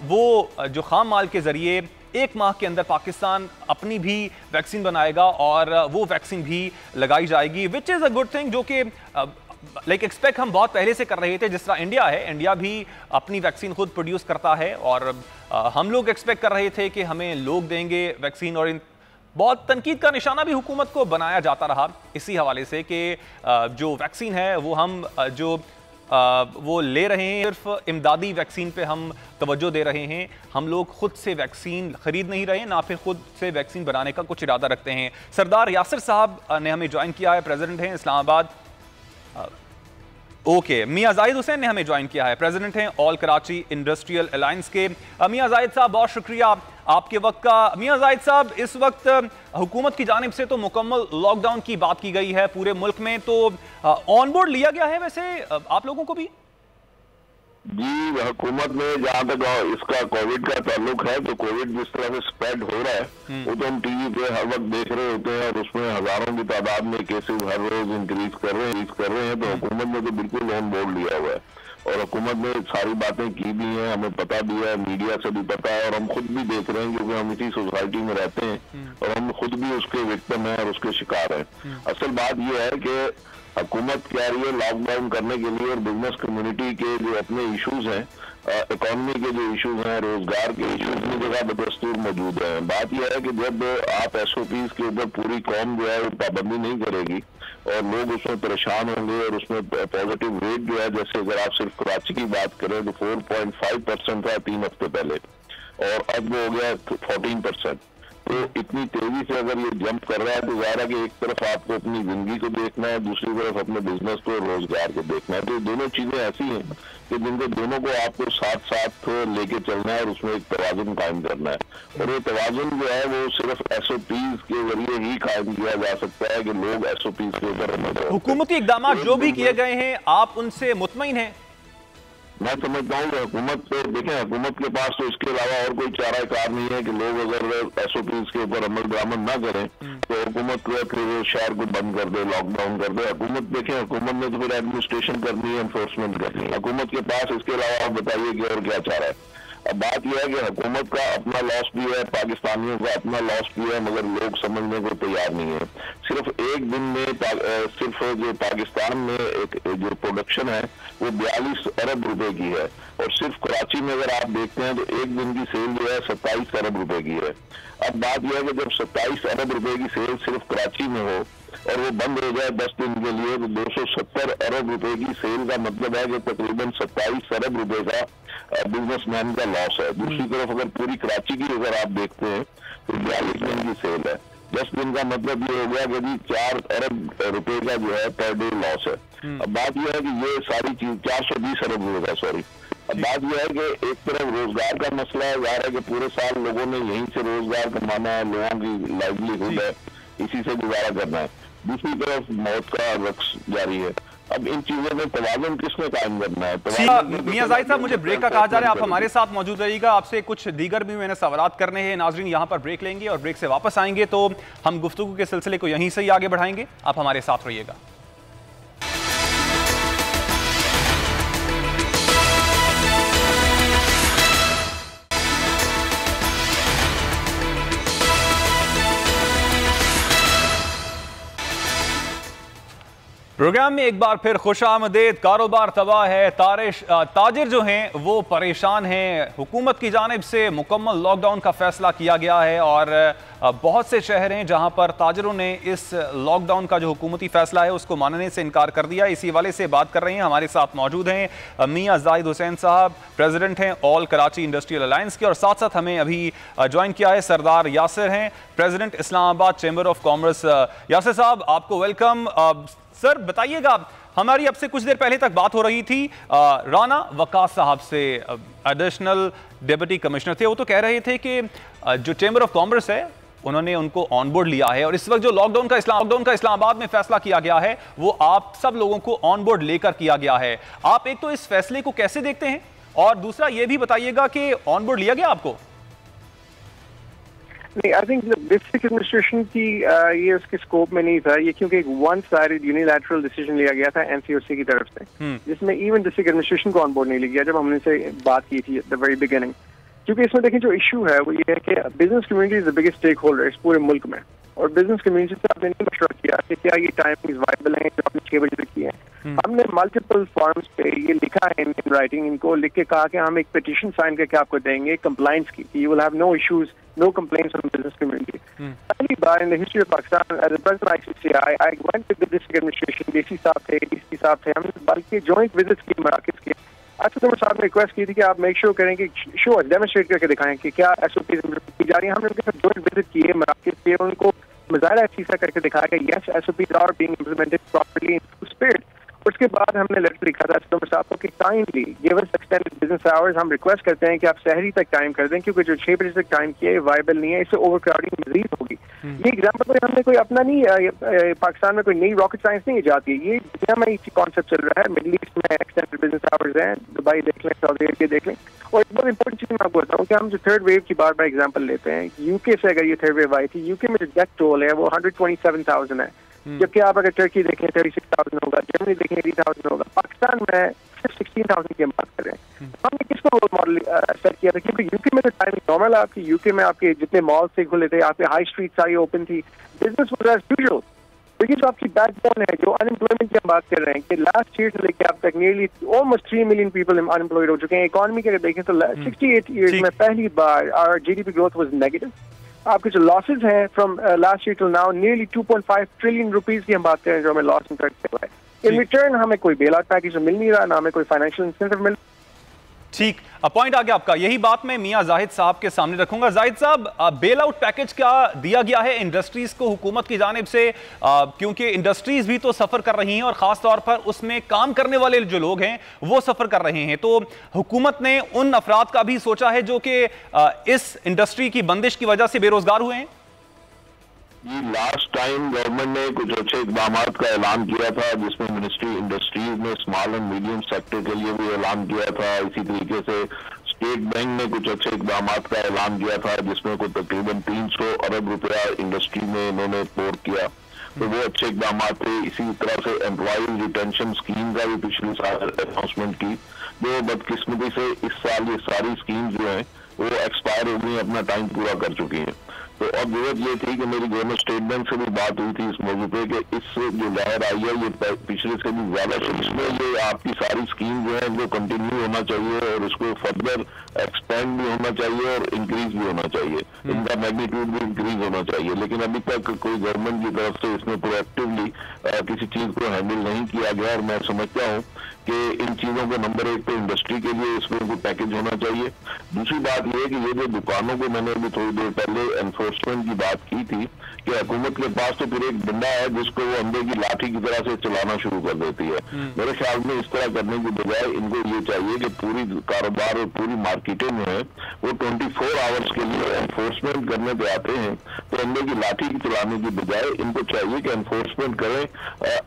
S2: वो जो खाम माल के जरिए 1 माह के अंदर पाकिस्तान अपनी भी वैक्सीन बनाएगा और वो वैक्सीन भी लगाई जाएगी, which is a good thing, जो कि लाइक एक्सपेक्ट हम बहुत पहले से कर रहे थे। जिस तरह इंडिया है, इंडिया भी अपनी वैक्सीन खुद प्रोड्यूस करता है और हम लोग एक्सपेक्ट कर रहे थे कि हमें लोग देंगे वैक्सीन, और बहुत तनकीद का निशाना भी हुकूमत को बनाया जाता रहा इसी हवाले से कि जो वैक्सीन है वो हम वो ले रहे हैं, सिर्फ इमदादी वैक्सीन पे हम तवज्जो दे रहे हैं, हम लोग खुद से वैक्सीन खरीद नहीं रहे, ना फिर खुद से वैक्सीन बनाने का कुछ इरादा रखते हैं। सरदार यासिर साहब ने हमें ज्वाइन किया है, प्रेसिडेंट हैं इस्लामाबाद। ओके, मियां जाहिद हुसैन ने हमें ज्वाइन किया है, प्रेसिडेंट हैं ऑल कराची इंडस्ट्रियल अलायंस के। मियां जाहिद साहब बहुत शुक्रिया आपके वक्त का। मियां जाहिद साहब, इस वक्त हुकूमत की जानिब से तो मुकम्मल लॉकडाउन की बात की गई है पूरे मुल्क में, तो ऑन बोर्ड लिया गया है वैसे आप लोगों को भी?
S5: जी, हुकूमत में जहाँ तक इसका कोविड का ताल्लुक है, तो कोविड जिस तरह से स्प्रेड हो रहा है वो तो हम टीवी पे हर वक्त देख रहे होते हैं और उसमें हजारों की तादाद में केसेस हर रोज इंक्रीज कर रहे हैं। तो हुकूमत ने तो बिल्कुल ऑन बोर्ड लिया हुआ है और हुकूमत ने सारी बातें की भी हैं, हमें पता भी है, मीडिया से भी पता है और हम खुद भी देख रहे हैं क्योंकि हम इसी सोसाइटी में रहते हैं और हम खुद भी उसके विक्टिम हैं और उसके शिकार हैं। असल बात यह है कि हुकूमत कह रही है लॉकडाउन करने के लिए और बिजनेस कम्युनिटी के जो अपने इश्यूज हैं, इकोनॉमी के जो इश्यूज हैं, रोजगार के इश्यूज में जगह बदस्तूर मौजूद है। बात यह है कि जब आप SOPs के ऊपर पूरी कौम जो है वो पाबंदी नहीं करेगी और लोग उसमें परेशान होंगे और उसमें पॉजिटिव रेट जो है, जैसे अगर आप सिर्फ कराची की बात करें तो 4.5% था 3 हफ्ते पहले और अब वो हो गया 14%। तो इतनी तेजी से अगर ये जंप कर रहा है तो ज़ाहिर है कि एक तरफ आपको अपनी जिंदगी को देखना है, दूसरी तरफ अपने बिजनेस को, रोजगार को देखना है। तो दोनों चीजें ऐसी हैं कि जिनको दोनों को आपको साथ साथ लेके चलना है और उसमें एक तवाजुन कायम करना है और ये तवाजुन जो है वो सिर्फ SOPs के जरिए ही कायम किया जा सकता है कि लोग SOPs के ऊपर।
S2: हुकूमती इक़दाम जो भी किए गए हैं, आप उनसे मुतमईन हैं?
S5: मैं समझता हूँ कि हुकूमत पे देखें, हुकूमत के पास तो इसके अलावा और कोई चारा कार नहीं है कि लोग अगर SOPs के ऊपर अमल दरामद ना करें तो हुकूमत को फिर शहर को बंद कर दे, लॉकडाउन कर दे। हुकूमत देखें, हुकूमत ने तो फिर एडमिनिस्ट्रेशन करनी है, एनफोर्समेंट करनी है। हुकूमत के पास इसके अलावा आप बताइए कि और क्या चारा है। अब बात यह है कि हुकूमत का अपना लॉस भी है, पाकिस्तानियों का अपना लॉस भी है, मगर लोग समझने को तैयार नहीं है। सिर्फ एक दिन में सिर्फ जो पाकिस्तान में एक जो प्रोडक्शन है वो 42 अरब रुपए की है और सिर्फ कराची में अगर आप देखते हैं तो एक दिन की सेल जो है 27 अरब रुपए की है। अब बात यह है कि जब 27 अरब रुपए की सेल सिर्फ कराची में हो और वो बंद हो जाए 10 दिन के लिए तो 270 अरब रुपए की सेल का मतलब है कि तकरीबन 27 अरब रुपए का बिजनेसमैन का लॉस है। दूसरी तरफ अगर पूरी कराची की अगर आप देखते हैं तो 42 दिन की सेल है, 10 दिन का मतलब ये हो गया कि जी 4 अरब रुपए का जो है पर डे लॉस है। अब बात यह है कि ये सारी चीज 420 अरब रुपए का, सॉरी। अब बात यह है कि एक तरफ रोजगार का मसला है, ज़ाहिर है कि पूरे साल लोगों ने यहीं से रोजगार कमाना है, लोगों की लाइवलीहुड है, इसी से गुजारा करना है। दूसरी तरफ मौत का रक्स जारी है। अब इन चीजों में तवाज़ुन किसने कायम करना है?
S2: मियां जाहिद साहब, मुझे ब्रेक का कहा जा रहा है, आप हमारे साथ मौजूद रहिएगा, आपसे कुछ दीगर भी मैंने सवालात करने हैं। नाजरीन, यहाँ पर ब्रेक लेंगे और ब्रेक से वापस आएंगे तो हम गुफ्तगू के सिलसिले को यहीं से ही आगे बढ़ाएंगे। आप हमारे साथ रहिएगा। प्रोग्राम में एक बार फिर खुशामदीद। कारोबार तबाह है, ताजिर जो हैं वो परेशान हैं। हुकूमत की जानिब से मुकम्मल लॉकडाउन का फैसला किया गया है और बहुत से शहर हैं जहां पर ताजिरों ने इस लॉकडाउन का जो हुकूमती फैसला है उसको मानने से इनकार कर दिया। इसी वाले से बात कर रहे हैं, हमारे साथ मौजूद हैं मियां जाहिद हुसैन साहब, प्रेसिडेंट हैं ऑल कराची इंडस्ट्रियल अलायंस के, और साथ साथ हमें अभी ज्वाइन किया है सरदार यासिर हैं, president Islamabad chamber of commerce. Yasir साहब, आपको वेलकम। सर बताइएगा, हमारी अब से कुछ देर पहले तक बात हो रही थी राना वकास साहब से, एडिशनल डिप्टी कमिश्नर थे, वो तो कह रहे थे कि जो चैम्बर ऑफ कॉमर्स है उन्होंने उनको ऑन बोर्ड लिया है और इस वक्त जो लॉकडाउन का इस्लामाबाद में फैसला किया गया है वो आप सब लोगों को ऑन बोर्ड लेकर किया गया है। आप एक तो इस फैसले को कैसे देखते हैं और दूसरा ये भी बताइएगा कि ऑन बोर्ड लिया गया आपको?
S6: नहीं, आई थिंक डिस्ट्रिक्ट एडमिनिस्ट्रेशन की ये उसके स्कोप में नहीं था ये, क्योंकि एक वन साइडेड यूनिलैटरल डिसीजन लिया गया था एनसीओसी की तरफ से, जिसमें इवन डिस्ट्रिक्ट एडमिनिस्ट्रेशन को ऑन बोर्ड नहीं लिया गया जब हमने से बात की थी एट द वेरी बिगिनिंग। क्योंकि इसमें देखें जो इशू है वो ये है कि business community is the biggest stake holder इस पूरे मुल्क में, और बिजनेस कम्युनिटी से आपने नहीं मशवरा किया कि क्या ये टाइमिंग वाइबल है जो आपने 6 बजे तक किए हैं। हमने मल्टीपल फॉर्म्स पे ये लिखा है इन राइटिंग, इनको लिख के कहा कि हम एक पिटीशन साइन करके आपको देंगे कंप्लाइंस की, you will have no issues, no complaints from business community. पहली बार in the history of Pakistan as a president ICCI I went to the district administration, DC साहब थे, डीसी साहब थे, हमने बल्कि जॉइंट विजिट्स की मराकज के। अच्छा तो साहब ने रिक्वेस्ट की थी कि आप मेक श्योर करें कि शो डेमोन्स्ट्रेट करके दिखाएं कि क्या एसओपीज की जा रही है। हमने उनके साथ जॉइंट विजिट किए मराकज के, उनको मुजाहिरा सीसा करके दिखाया कि yes SOPs are being implemented properly in spirit. उसके बाद हमने लेटर लिखा था असदुमर साहब को कि kindly give us extended business hours, हम रिक्वेस्ट करते हैं कि आप सहरी तक टाइम कर दें, क्योंकि जो 6 बजे तक टाइम किया है वायबल नहीं है, इससे ओवर क्राउडिंग मजीद होगी। ये एग्जाम्पल कोई हमने कोई अपना नहीं, पाकिस्तान में कोई नई रॉकेट साइंस नहीं इजाद की, ये दुनिया में इसी कॉन्सेप्ट चल रहा है। मिडल ईस्ट में एक्सटेंडेड बिजनेस आवर्स हैं, दुबई देख लें, सऊदी अरेबिया देख लें। और एक बहुत इंपॉर्टेंट चीज मैं आपको बताऊँ कि हम जो थर्ड वेव की बार बार एग्जाम्पल लेते हैं, यूके से अगर ये थर्ड वेव आई थी, यूके में जो डेथ टोल है वो 127,000 है, जबकि आप अगर टर्की देखें 36,000 होगा, जर्मनी देखें 80,000 होगा, पाकिस्तान में सिर्फ 16,000 की हम बात कर रहे हैं। हमने किसको रोल मॉडल सेट किया था, क्योंकि यूके में तो टाइमिंग नॉर्मल है आपकी, यूके में आपके जितने मॉल से खुले थे, आपके हाई स्ट्रीट सारी ओपन थी, बिजनेस वाज एज यूजुअल। तो ये जो आपकी बैकबोन है, जो अनएम्प्लॉयमेंट की हम बात कर रहे हैं कि लास्ट ईयर से लेकर अब तक nearly almost 3 million people unemployed हो चुके हैं। इकोनॉमी के अगर देखें तो 68 ईयर्स में पहली बार our GDP growth was negative. आपके जो लॉसेज हैं from last year till now nearly 2.5 trillion rupees की हम बात करें जो हमें लॉस इंकर हुआ है। इन रिटर्न हमें कोई बेल आउट पैकेज मिल नहीं रहा, ना हमें कोई फाइनेंशियल इंसेंटिव मिल।
S2: ठीक, पॉइंट आ गया आपका। यही बात मैं मियां जाहिद साहब के सामने रखूंगा। जाहिद साहब, बेल आउट पैकेज क्या दिया गया है इंडस्ट्रीज को हुकूमत की जानिब से, क्योंकि इंडस्ट्रीज भी तो सफर कर रही हैं और खास तौर पर उसमें काम करने वाले जो लोग हैं वो सफर कर रहे हैं, तो हुकूमत ने उन अफराद का भी सोचा है जो कि इस इंडस्ट्री की बंदिश की वजह से बेरोजगार हुए हैं?
S5: ये लास्ट टाइम गवर्नमेंट ने कुछ अच्छे इकदाम का ऐलान किया था, जिसमें मिनिस्ट्री इंडस्ट्रीज ने स्मॉल एंड मीडियम सेक्टर के लिए भी ऐलान किया था। इसी तरीके से स्टेट बैंक ने कुछ अच्छे इकदाम का ऐलान किया था, जिसमें कुछ तकरीबन 300 अरब रुपया इंडस्ट्री में इन्होंने पोर किया, तो वो अच्छे इकदाम थे। इसी तरह से एम्प्लॉयज रिटेंशन स्कीम का भी पिछले साल अनाउंसमेंट की, जो बदकिस्मती से इस साल ये सारी स्कीम जो है वो एक्सपायर हो गई, अपना टाइम पूरा कर चुकी है। तो अब जरूरत ये थी कि मेरी गवर्नर स्टेट बैंक से भी बात हुई थी इस मौजू पे कि इससे जो लहर आई है ये पिछले से भी ज्यादा, इसमें ये आपकी सारी स्कीम जो है इनको कंटिन्यू होना चाहिए और इसको फर्दर एक्सपेंड भी होना चाहिए और इंक्रीज भी होना चाहिए, इनका मैग्नीट्यूड भी इंक्रीज होना चाहिए। लेकिन अभी तक कोई गवर्नमेंट की तरफ से इसमें प्रोएक्टिवली किसी चीज को हैंडल नहीं किया गया, और मैं समझता हूँ कि इन चीजों को नंबर 1 तो इंडस्ट्री के लिए इसमें कोई पैकेज होना चाहिए। दूसरी बात यह है कि ये जो दुकानों को मैंने अभी थोड़ी देर पहले एनफोर्समेंट की बात की थी कि हुकूमत के पास तो फिर एक डंडा है जिसको वो अंधे की लाठी की तरह से चलाना शुरू कर देती है। मेरे ख्याल में इस तरह करने की बजाय इनको ये चाहिए कि पूरी कारोबार और पूरी मार्केटें जो है वो 24 आवर्स के लिए एनफोर्समेंट करने पे आते हैं, तो अंधे की लाठी की चलाने की बजाय इनको चाहिए कि एनफोर्समेंट करें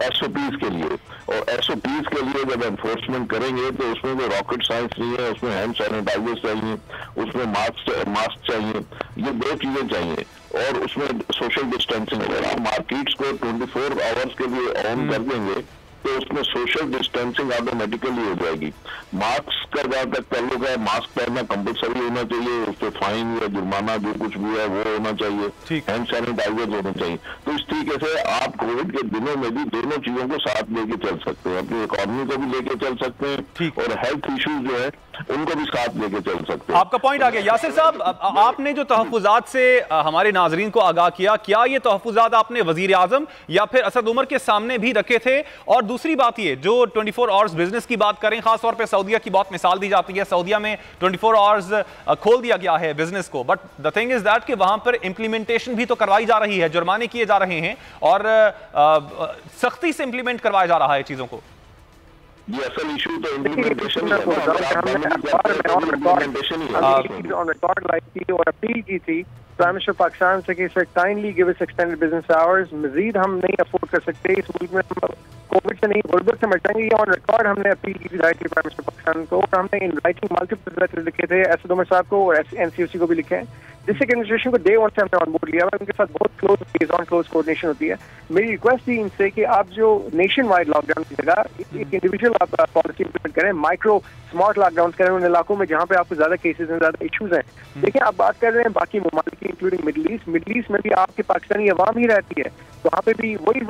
S5: एसओपीज के लिए, और एसओपीज के लिए जब एनफोर्समेंट करेंगे तो उसमें कोई रॉकेट साइंस नहीं है, उसमें हैंड सैनिटाइजर चाहिए, उसमें मास्क चाहिए, ये 2 चीजें चाहिए, और उसमें सोशल डिस्टेंसिंग वगैरह। मार्केट्स को 24 आवर्स के लिए ऑन कर देंगे तो उसमें सोशल डिस्टेंसिंग ऑटोमेटिकली हो जाएगी। मास्क का जहां तक ताल्लुक है, मास्क पहनना कंपलसरी होना चाहिए, उस पर फाइन या जुर्माना जो कुछ भी है वो होना चाहिए, हैंड सैनिटाइजर होना चाहिए। तो इस तरीके से आप कोविड के दिनों में भी दोनों चीजों को साथ लेके चल सकते हैं, अपनी इकोनॉमी को भी लेके चल सकते हैं और हेल्थ इश्यूज जो है उनको भी साथ लेके चल सकते हैं।
S2: आपका पॉइंट आ गया। यासिर साहब, आपने जो तहफ्फुजात से हमारे नाजरीन को आगाह किया, क्या ये तहफ्फुजात आपने वजीर आजम या फिर असद उमर के सामने भी रखे थे? और दूसरी बात ये जो 24 आवर्स बिजनेस की बात करें, खासतौर पर सऊदीया की बहुत मिसाल दी जाती है, सऊदीया में 24 आवर्स खोल दिया गया है बिजनेस को, but the thing is that कि वहां पर इंप्लीमेंटेशन भी तो करवाई जा रही है, जुर्माने किए जा रहे हैं और सख्ती से इंप्लीमेंट करवाया जा रहा है चीजों को।
S5: ये असल इशू तो इम्प्लीमेंटेशन ही है,
S6: और अपील की थी प्राइम मिनिस्टर पाकिस्तान से कि sir kindly give us extended business hours, मजीद हम नहीं अफोर्ड कर सकते इस मुल्क में, हम कोविड से नहीं गुर्बत से मचाएंगे। ये ऑन रिकॉर्ड हमने अपील की थी प्राइम मिनिस्टर पाकिस्तान को, और हमने इन राइटिंग मल्टीपल लेटर्स लिखे थे असद उमर साहब को और एनसीओसी को भी लिखे हैं। डिस्ट्रिक्ट एडमिनिस्ट्रेशन को डे वन से हमने ऑन बोर्ड लिया हुआ है, उनके साथ बहुत क्लोज कोऑर्डिनेशन होती है। मेरी रिक्वेस्ट थी इनसे कि आप जो नेशन वाइड लॉकडाउन की जगह एक इंडिविजुअल आप पॉलिसी इंप्लीमेंट करें, माइक्रो स्मार्ट लॉकडाउन करें उन इलाकों में जहाँ पे आपको ज्यादा केसेस हैं, ज्यादा इश्यूज हैं। देखिए, आप बात कर रहे हैं बाकी ममालिक की, इंक्लूडिंग मिडल ईस्ट में भी आपके पाकिस्तानी अवाम ही रहती है, तो वहाँ पे भी वही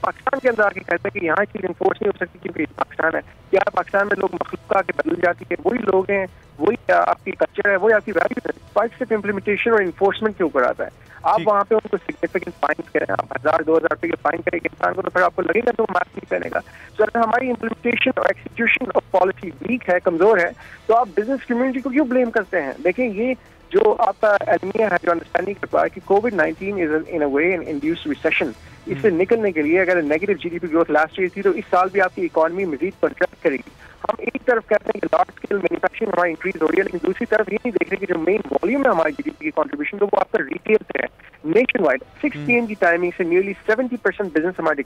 S6: पाकिस्तान के अंदर आके कहते हैं कि यहाँ चीज इन्फोर्स नहीं हो सकती क्योंकि पाकिस्तान है। क्या पाकिस्तान में लोग मखलूक आके बदल जाती है, वही लोग हैं, वही आपकी कल्चर है, वही आपकी वैल्यूज है। फाइट सिर्फ इम्प्लीमेंटेशन और इन्फोर्समेंट के ऊपर आता है। आप वहाँ पे उनको सिग्निफिकेंट फाइन करें, आप 1000-2000 रुपए के फाइन करेंगे इंसान को, तो फिर आपको लगेगा तो मास्क नहीं पहनेगा। तो अगर हमारी इम्प्लीमेंटेशन और एक्सिक्यूशन ऑफ पॉलिसी वीक है, कमजोर है, तो आप बिजनेस कम्युनिटी को क्यों ब्लेम करते हैं? देखिए, ये जो आपका एलमिया है, जो अंडरस्टैंडिंग कर पाया कि कोविड-19 is in a way an induced recession, इससे निकलने के लिए अगर negative GDP growth last year थी तो इस साल भी आपकी इकोनॉमी मजीद कंट्रैक्ट करेगी। हम एक तरफ कहते हैं कि लार्ज स्केल मैन्युफैक्चरिंग हमारी इंक्रीज हो रही है, लेकिन दूसरी तरफ ये नहीं देख रहे कि जो मेन वॉल्यूम है हमारी जीडीपी की कंट्रीब्यूशन तो वो आपका रिटेल से है। नेशन वाइड 6 PM की टाइमिंग से नियरली 70% बिजनेस हमारे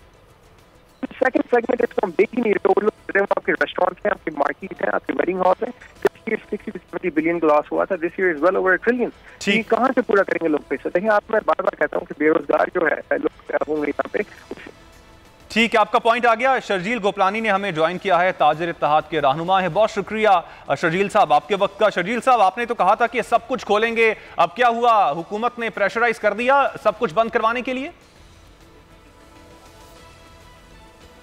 S6: सेकंड सेगमेंट इसको हम देख ही नहीं रहे। वो लोग आपके रेस्टोरेंट्स हैं, आपके मार्केट हैं, आपके वेडिंग हॉल हैं। 60-70 बिलियन का लॉस हुआ था, this year is well over $1 trillion. ये कहाँ से पूरा करेंगे लोग पैसा? देखिए, आप मैं बार बार कहता हूँ कि बेरोजगार जो है लोग होंगे यहाँ पे।
S2: ठीक है, आपका पॉइंट आ गया। शर्जील गोपलानी ने हमें ज्वाइन किया है, ताजिर इत्तेहाद के रहनुमा है। बहुत शुक्रिया शर्जील साहब आपके वक्त का। शर्जील साहब, आपने तो कहा था कि सब कुछ खोलेंगे, अब क्या हुआ? हुकूमत ने प्रेशराइज कर दिया सब कुछ बंद करवाने के लिए?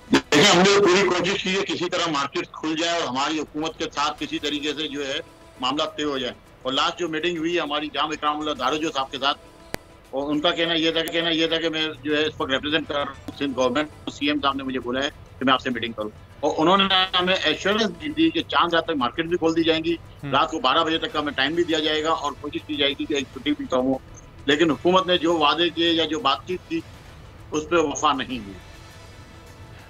S7: देखिए, हमने पूरी कोशिश की है किसी तरह मार्केट खुल जाए और हमारी हुकूमत के साथ किसी तरीके से जो है मामला तय हो जाए। और लास्ट जो मीटिंग हुई हमारी जाम इकरामुल्लाह दारोजो साहब के साथ, और उनका कहना यह था कि मैं जो है इस वक्त रिप्रेजेंट कर रहा हूँ सिंध गवर्नमेंट, सीएम साहब ने मुझे बोला है कि मैं आपसे मीटिंग करूँ। और उन्होंने हमें एश्योरेंस दी कि चांद रात तक मार्केट भी खोल दी जाएंगी, रात को 12 बजे तक का हमें टाइम भी दिया जाएगा और कोशिश की जाएगी कि एक छुट्टी भी कम हो। लेकिन हुकूमत ने जो वादे किए या जो बातचीत की उस पर वफा नहीं हुई।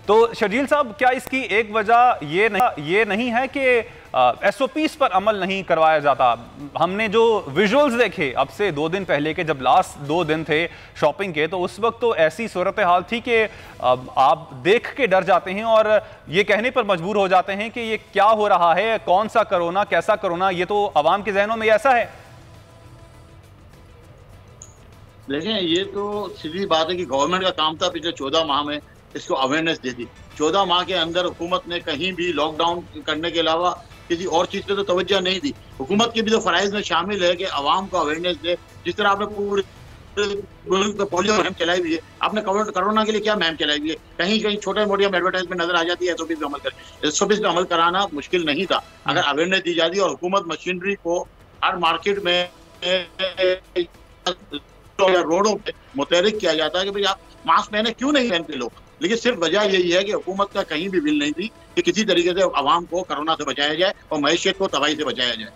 S2: तो शर्जील साहब, क्या इसकी एक वजह ये नहीं है कि एसओपीज पर अमल नहीं करवाया जाता? हमने जो विजुअल्स देखे अब से 2 दिन पहले के, जब लास्ट 2 दिन थे शॉपिंग के, तो उस वक्त तो ऐसी सूरत हाल थी कि आप देख के डर जाते हैं और ये कहने पर मजबूर हो जाते हैं कि ये क्या हो रहा है, कौन सा कोरोना, कैसा कोरोना, ये तो आवाम के जहनों में ऐसा है।
S7: देखें, ये तो सीधी बात है कि गवर्नमेंट का काम था पिछले 14 माह में इसको अवेयरनेस दे दी। 14 माह के अंदर हुकूमत ने कहीं भी लॉकडाउन करने के अलावा किसी और चीज पे तो तवज्जो नहीं दी। हुकूमत के भी तो फराइज में शामिल है कि आवाम को अवेयरनेस दे। जिस तरह आपने पूरे मुल्क पे पोलियो मुहिम चलाई हुई है, आपने कोरोना के लिए क्या मुहिम चलाई हुई है? कहीं कहीं छोटे मोटे एडवर्टाइजमेंट नजर आ जाती है। एसओपीज पे अमल करें, एसओपीज पे अमल कराना मुश्किल नहीं था अगर अवेयरनेस दी जाती और हुकूमत मशीनरी को हर मार्केट में रोडों पे मुतहरिक किया जाता है कि भाई आप मास्क पहने, क्यों नहीं पहनते लोग। लेकिन सिर्फ वजह यही है कि हुकूमत का कहीं भी बिल नहीं थी कि किसी तरीके से आवाम को कोरोना से बचाया जाए और मैशियत को तबाही से बचाया जाए।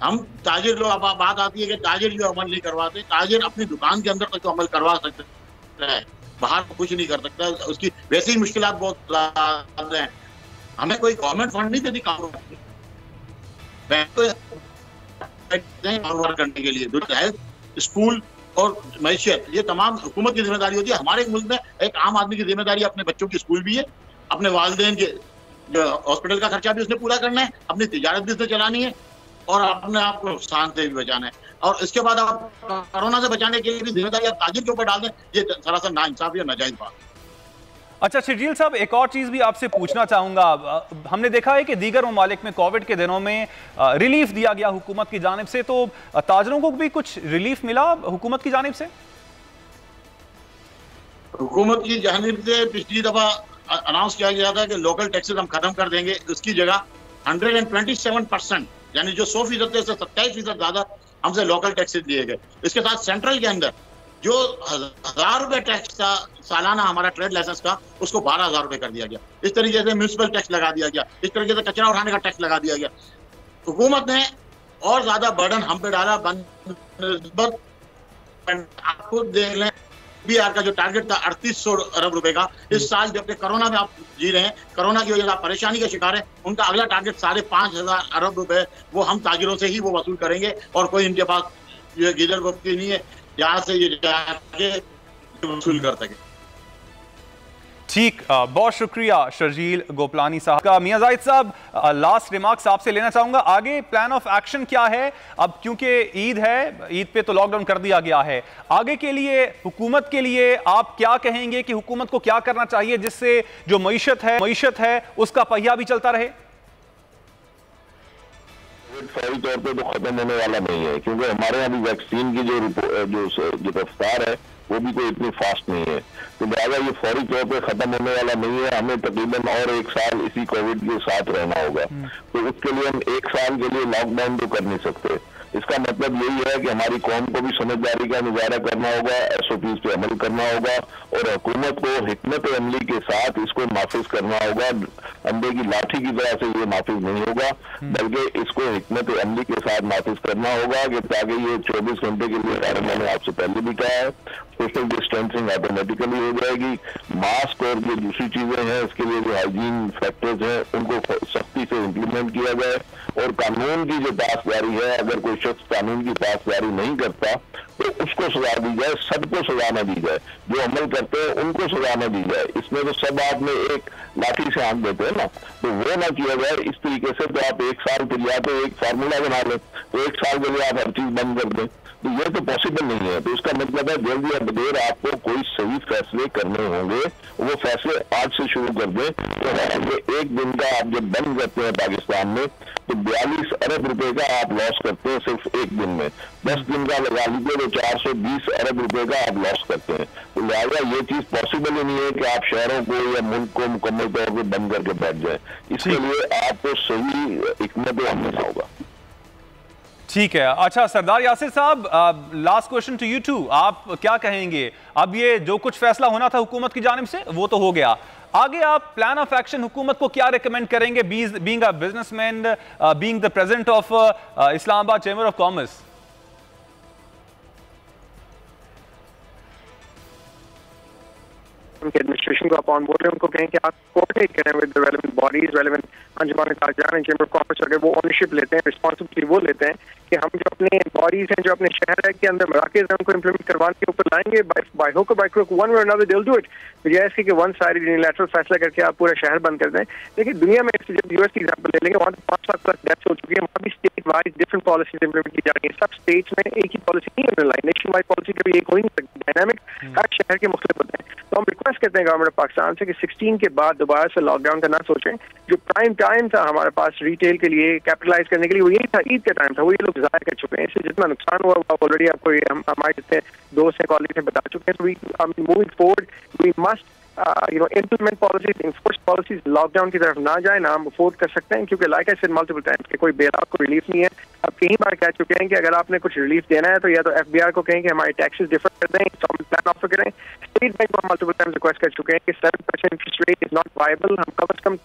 S7: हम ताजिर लोग, बात आती है कि ताजिर जो अमल नहीं करवाते, ताजिर अपनी दुकान के अंदर तक तो अमल करवा सकते हैं, बाहर कुछ नहीं कर सकता। उसकी वैसे ही मुश्किलात बहुत हैं। हमें कोई गवर्नमेंट फंड नहीं देती कारोबार करने के लिए। स्कूल और मैशियत, ये तमाम हुकूमत की जिम्मेदारी होती है। हमारे मुल्क में एक आम आदमी की जिम्मेदारी अपने बच्चों की स्कूल भी है, अपने वालिदैन के हॉस्पिटल का खर्चा भी उसने पूरा करना है, अपनी तिजारत भी उसने चलानी है और अपने आप को नुकसान से भी बचाना है। और इसके बाद आप कोरोना से बचाने के लिए भी जिम्मेदारी आप ताजिर के ऊपर डाल दें, ये सरासर नाइंसाफी और नाजायज बात है।
S2: अच्छा शर्जील साहब, एक और चीज़ भी आपसे पूछना चाहूँगा। हमने देखा है कि दीगर ममालिक में कोविड के दिनों में रिलीफ दिया गया हुकूमत की जानिब से, तो ताजरों को भी कुछ रिलीफ मिला हुकूमत की जानिब से?
S7: हुकूमत की जानिब से पिछली दफा अनाउंस किया गया था कि लोकल टैक्सेस हम खत्म कर देंगे। उसकी जगह 127%, यानी जो 100% थे उससे 27% ज्यादा हमसे लोकल टैक्सेस दिए गए। इसके साथ सेंट्रल के अंदर जो 1000 रुपए टैक्स था सालाना हमारा ट्रेड लाइसेंस का, उसको 12,000 रुपए कर दिया गया। इस तरीके से म्यूनिसिपल टैक्स लगा दिया गया, इस तरीके से कचरा उठाने का टैक्स लगा दिया गया। हुकूमत ने और ज्यादा बर्डन हम पे डाला। आप खुद देख लें, बिहार का जो टारगेट था 3800 अरब रुपए का, इस साल जबकि कोरोना में आप जी रहे हैं, कोरोना की वजह से आप परेशानी का शिकार है, उनका अगला टारगेट 5,500 अरब रुपए वो हम ताजिरों से ही वो वसूल करेंगे और कोई इनके पास ये गिदर गुफ्ती नहीं है यहाँ से ये जाके वसूल कर सके।
S2: ठीक, बहुत शुक्रिया शर्जील गोपलानी साहब का। मियां जाहिद साहब, लास्ट रिमार्क्स आपसे लेना चाहूंगा, आगे प्लान ऑफ एक्शन क्या है? अब क्योंकि ईद है, ईद पे तो लॉकडाउन कर दिया गया है, आगे के लिए हुकूमत के लिए आप क्या कहेंगे कि हुकूमत को क्या करना चाहिए जिससे जो मईशत है उसका पहिया भी चलता रहे?
S5: फौरी तौर पे तो खत्म होने वाला नहीं है, क्योंकि हमारे यहाँ भी वैक्सीन की जो रफ्तार है वो भी कोई इतनी फास्ट नहीं है, तो लिहाजा ये फौरी तौर पे खत्म होने वाला नहीं है। हमें तकरीबन और 1 साल इसी कोविड के साथ रहना होगा, तो उसके लिए हम 1 साल के लिए लॉकडाउन तो कर नहीं सकते। इसका मतलब यही है कि हमारी कौम को भी समझदारी का मुजाहरा करना होगा, SOPs पे अमल करना होगा और हुकूमत को हिकमत अमली के साथ इसको नाफिज करना होगा। अंडे की लाठी की तरह से ये नाफिज नहीं होगा, बल्कि इसको हिकमत अमली के साथ नाफिज करना होगा कि ताकि ये 24 घंटे के लिए, मैंने आपसे पहले भी कहा है, सोशल डिस्टेंसिंग ऑटोमेटिकली हो जाएगी। मास्क और जो दूसरी चीजें हैं इसके लिए जो हाइजीन फैक्टर्स हैं उनको सख्ती से इम्प्लीमेंट किया जाए और कानून की जो पासदारी है, अगर कोई शख्स कानून की पासदारी नहीं करता तो उसको सजा दी जाए, सबको सजा न दी जाए, जो अमल करते हैं उनको सजा न दी जाए। इसमें तो सब आदमी एक लाठी से आंख देते हैं ना, तो वो ना किया जाए इस तरीके से। तो आप 1 साल के लिए तो एक फार्मूला बना लें, तो 1 साल के लिए आप हर चीज बंद कर दें, तो ये तो पॉसिबल नहीं है। तो इसका मतलब है जल्द या बदेर आपको कोई सही फैसले करने होंगे, वो फैसले आज से शुरू कर दें। तो 1 दिन का आप जब बंद करते हैं पाकिस्तान में तो 42 अरब रुपए का आप लॉस करते हैं सिर्फ 1 दिन में। 10 दिन का लगा लीजिए तो 420 अरब रुपए का आप लॉस करते हैं। तो लिहाजा ये चीज पॉसिबल ही नहीं है कि आप शहरों को या मुल्क को मुकम्मल तौर पर बंद करके बैठ जाए। इसके लिए आपको सही हिकमत अमल होगा।
S2: ठीक है। अच्छा सरदार यासिर साहब, last question to you too, आप क्या कहेंगे? अब ये जो कुछ फैसला होना था हुकूमत की जानिब से वो तो हो गया, आगे आप प्लान ऑफ एक्शन हुकूमत को क्या रिकमेंड करेंगे, being a businessman, being the president of Islamabad chamber of commerce?
S6: उनके एडमिनिस्ट्रेशन को आप ऑन बोर्ड उनको कहें कि आप कोऑर्डिनेट करें with the relevant bodies, relevant अंजुमान ताजान, चैम्बर ऑफ कॉमर्स, अगर वो ओनरशिप लेते हैं, रिस्पॉन्सिबिलिटी वो लेते हैं कि हम जो अपने बॉडीज हैं, जो अपने शहर के अंदर मराकज़ हैं, उनको इम्प्लीमेंट करवाने के ऊपर लाएंगे बाय हुक और बाय क्रुक, वन वे और another they will do it. बजाय इसके कि वन साइडेड यूनिलैटरल फैसला करके आप पूरा शहर बंद कर दें। देखिए दुनिया में जब यूएस की एग्जाम्पल ले लेंगे, वहाँ 5 लाख प्लस डेथ्स हो चुकी है, वहाँ भी state wise different policies implement की जा रही है। सब स्टेट्स में एक ही पॉलिसी नहीं है, नेशन वाइड पॉलिसी कभी एक हो ही नहीं सकती, डायनामिक हर शहर के मुख्तलिफ होते हैं। तो हम रिक्वेस्ट करते हैं गवर्नमेंट ऑफ पाकिस्तान से कि 16 के बाद दोबारा से लॉकडाउन का ना सोचें। जो प्राइम टाइम था हमारे पास रिटेल के लिए कैपिटलाइज करने के लिए वो यही था, ईद का टाइम था, वो ये लोग ज़ाया कर चुके हैं। इससे जितना नुकसान हुआ वो ऑलरेडी आपको हमारे जितने दोस्त हैं कॉलेज में बता चुके हैं। तो moving forward we must implement policies, enforce policies, lockdown की तरफ ना जाए, ना हम अफोर्ड कर सकते हैं, क्योंकि like I said multiple times कि कोई बेल आउट, कोई रिलीफ नहीं है। अब कई बार कह चुके हैं कि अगर आपने कुछ रिलीफ देना है तो या तो FBI को कहें कि हमारे टैक्सेस डिफर कर दें, इंस्टॉलमेंट प्लान ऑफर करें। स्टेट बैंक को हम मल्टीपल टाइम्स रिक्वेस्ट कर चुके हैं कि 7% interest rate is not viable, हम कम से कम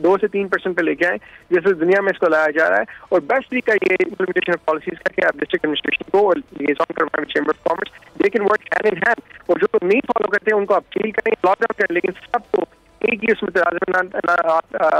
S6: 2 से 3% पे लेके आए, जैसे दुनिया में इसको लाया जा रहा है। और बेस्ट तरीका ये इम्प्लीमेंटेशन ऑफ पॉलिसीज का कि आप डिस्ट्रिक्ट एडमिनिस्ट्रेशन को लिएजॉन करवाएं chamber of commerce, they can work hand in hand, और जो लोग नहीं फॉलो करते हैं उनको आप अपील करें, लॉकडाउन करें, लेकिन सबको एक ही उसमें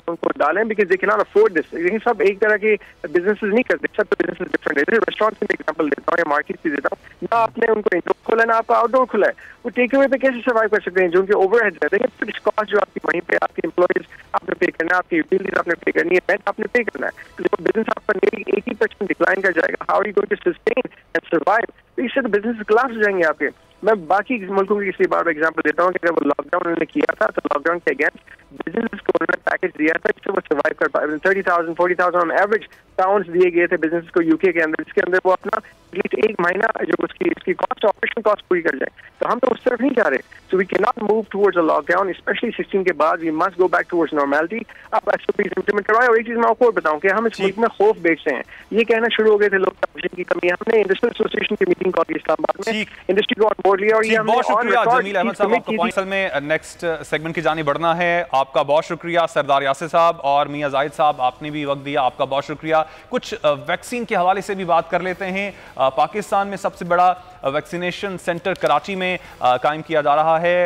S6: उनको डालें, because they can not afford this. लेकिन सब एक तरह के बिजनेसेस नहीं करते, सब बिजनेसेस डिफरेंट है। रेस्टोरेंट में एग्जांपल देता हूँ या मार्केट से देता हूँ, ना आपने उनको इंडोर खोला ना आपका आउटडोर खुला है, वो टेक अवे पे कैसे सर्वाइव कर सकते हैं? जो उनके ओवरहेड्स है, देखिए फिक्स कॉस्ट जो आपकी वहीं पे आपके एम्प्लॉइज आपने पे करना है, आपकी यूटिलिटीज आपने पे करनी है, रेंट आपने पे करना है। तो जब बिजनेस आपका 80% डिक्लाइन कर जाएगा, how are you going to sustain and survive? तो इससे तो बिजनेस क्लास हो जाएंगे आपके। मैं बाकी मुल्कों की किसी बार एग्जांपल देता हूँ कि अगर वो लॉकडाउन उन्होंने किया था तो लॉकडाउन के अगेंस्ट बिजनेस को उन्होंने पैकेज दिया था जिससे वो सर्वाइव कर पाए। 30,000 40,000 ऑन एवरेज टाउन्स दिए गए थे बिजनेस को यूके के अंदर, जिसके अंदर वो अपना एटलीस्ट 1 महीना जो उसकी कॉस्ट, ऑपरेशन कॉस्ट पूरी कर जाए। तो हम तो उस तरफ नहीं जा रहे। So we can not move towards a lockdown, specially 16 के बाद we must go back towards normality. आप SOPs इंप्लीमेंट करवाएं। और एक चीज मैं आपको और बताऊं कि हम इस मुल्क में खौफ बेचते हैं, ये कहना शुरू हो गए थे लोग की कमी। हमने इंडस्ट्रियल एसोसिएशन की मीटिंग कॉल इस्लामाबाद में, इंडस्ट्री को ऑन बोर्ड लिया और ये हमने
S2: शुक्रिया जमील अहमद साहब, आपको पॉइंट में नेक्स्ट सेगमेंट की जानी बढ़ना है। आपका बहुत शुक्रिया सरदार यासिर साहब और मियां जाहिद साहब, आपने भी वक्त दिया, आपका बहुत शुक्रिया। कुछ वैक्सीन के हवाले से भी बात कर लेते हैं। पाकिस्तान में सबसे बड़ा वैक्सीनेशन सेंटर कराची में कायम किया जा रहा है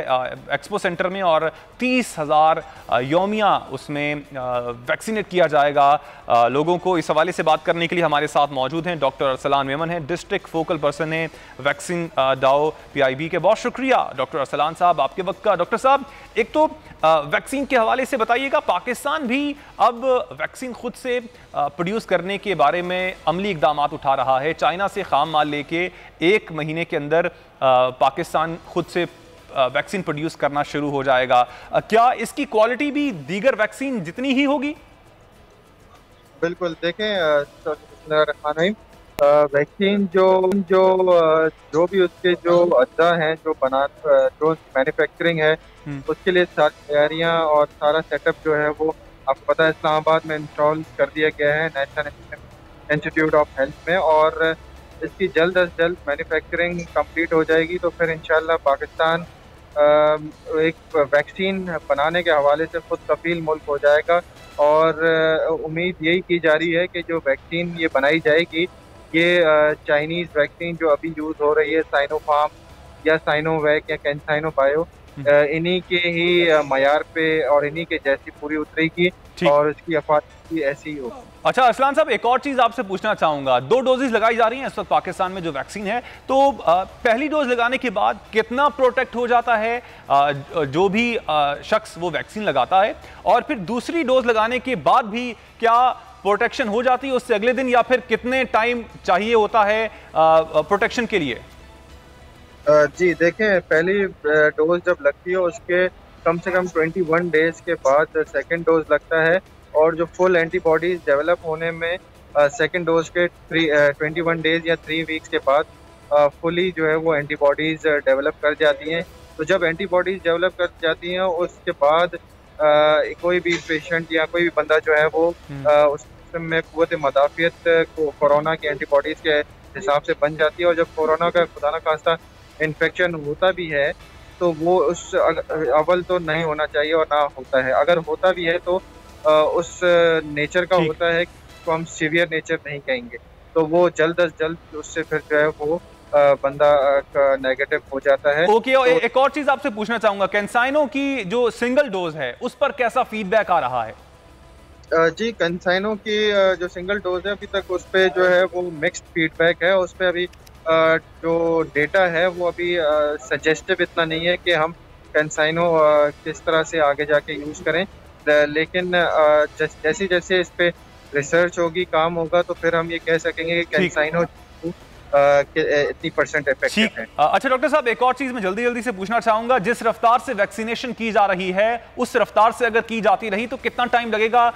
S2: एक्सपो सेंटर में, और 30,000 यौमिया उसमें वैक्सीनेट किया जाएगा लोगों को। इस हवाले से बात करने के लिए हमारे साथ मौजूद हैं डॉक्टर अरसलान मेमन हैं, डिस्ट्रिक्ट फोकल पर्सन है वैक्सीन डाओ PIB के। बहुत शुक्रिया डॉक्टर अरसलान साहब आपके वक्त का। डॉक्टर साहब, एक तो वैक्सीन के हवाले से बताइएगा, पाकिस्तान भी अब वैक्सीन खुद से प्रोड्यूस करने के बारे में अमली इकदाम उठा रहा है। चाइना से खाम माल लेके 1 महीने के अंदर पाकिस्तान खुद से वैक्सीन प्रोड्यूस करना शुरू हो जाएगा। क्या इसकी क्वालिटी भी दीगर वैक्सीन जितनी ही होगी?
S8: बिल्कुल, देखें वैक्सीन जो भी उसके जो अज्जा हैं, जो मैन्युफैक्चरिंग है, उसके लिए सारी तैयारियां और सारा सेटअप जो है वो आपको पता है इस्लामाबाद में इंस्टॉल कर दिया गया है नेशनल इंस्टीट्यूट ऑफ हेल्थ में, और इसकी जल्द अज जल्द मैन्युफैक्चरिंग कंप्लीट हो जाएगी तो फिर इंशाल्लाह पाकिस्तान एक वैक्सीन बनाने के हवाले से खुद कफील मुल्क हो जाएगा। और उम्मीद यही की जा रही है कि जो वैक्सीन ये बनाई जाएगी, ये चाइनीज़ वैक्सीन जो अभी यूज़ हो रही है, साइनोफार्म या साइनोवैक या कैंसाइनो बायो, इन्हीं के ही मयार पे और इन्हीं के जैसी पूरी उतरेगी और उसकी अफादगी ऐसी ही होगी।
S2: अच्छा अरसलान साहब, एक और चीज़ आपसे पूछना चाहूँगा, 2 डोजेज लगाई जा रही हैं इस वक्त पाकिस्तान में जो वैक्सीन है, तो पहली डोज लगाने के बाद कितना प्रोटेक्ट हो जाता है जो भी शख्स वो वैक्सीन लगाता है, और फिर दूसरी डोज लगाने के बाद भी क्या प्रोटेक्शन हो जाती है उससे अगले दिन, या फिर कितने टाइम चाहिए होता है प्रोटेक्शन के लिए?
S8: जी देखें, पहली डोज जब लगती है उसके कम से कम 21 डेज के बाद सेकंड डोज लगता है, और जो फुल एंटीबॉडीज डेवलप होने में सेकंड डोज के 21 डेज या 3 वीक्स के बाद फुली जो है वो एंटीबॉडीज डेवलप कर जाती हैं। तो जब एंटीबॉडीज डेवलप कर जाती हैं उसके बाद कोई भी पेशेंट या कोई भी बंदा जो है वो उस सिस्टम में क़ुव्वत मदाफ़ियत को कोरोना की एंटीबॉडीज के हिसाब से बन जाती है, और जब कोरोना का खुदा न खास्ता इन्फेक्शन होता भी है तो वो उस अव्वल तो नहीं होना चाहिए और ना होता है, अगर होता भी है तो उस नेचर का होता है तो हम सीवियर नेचर नहीं कहेंगे, तो वो जल्द अज जल्द उससे फिर जो है वो बंदा का नेगेटिव हो जाता है।
S2: ओके, और एक और चीज आपसे पूछना चाहूंगा, कैंसाइनो की जो सिंगल डोज है उस पर कैसा फीडबैक आ रहा है?
S8: जी, कैंसाइनो की जो सिंगल डोज है अभी तक उस पर जो है वो मिक्स्ड फीडबैक है। उस पर अभी जो डेटा है वो अभी सजेस्टिव इतना नहीं है कि हम कैंसाइनो किस तरह से आगे जाके यूज़ करें, लेकिन जैसे जैसे इस पे रिसर्च होगी, काम होगा, तो फिर हम ये कह सकेंगे कि कैंसाइनो इतनी % इफेक्टिव है।
S2: अच्छा डॉक्टर साहब, एक और चीज मैं जल्दी से पूछना चाहूंगा, जिस रफ्तार से वैक्सीनेशन की जा रही है उस रफ्तार से अगर की जाती रही तो कितना टाइम लगेगा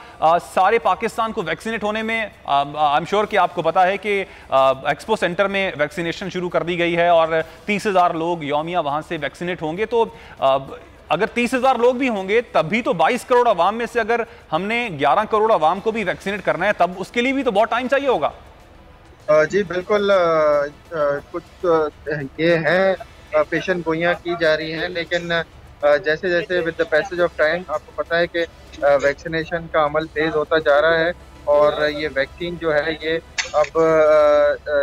S2: सारे पाकिस्तान को वैक्सीनेट होने में? आई एम श्योर कि आपको पता है कि एक्सपो सेंटर में वैक्सीनेशन शुरू कर दी गई है और 30,000 लोग यौमिया वहां से वैक्सीनेट होंगे, तो अगर 30,000 लोग भी होंगे तब भी तो 22 करोड़ अवाम में से अगर हमने 11 करोड़ अवाम को भी वैक्सीनेट करना है तब उसके लिए भी तो बहुत टाइम चाहिए होगा।
S8: जी बिल्कुल, कुछ ये है पेशेंट गोइयाँ की जा रही हैं, लेकिन जैसे जैसे with the passage of time आपको पता है कि वैक्सीनेशन का अमल तेज़ होता जा रहा है, और ये वैक्सीन जो है ये अब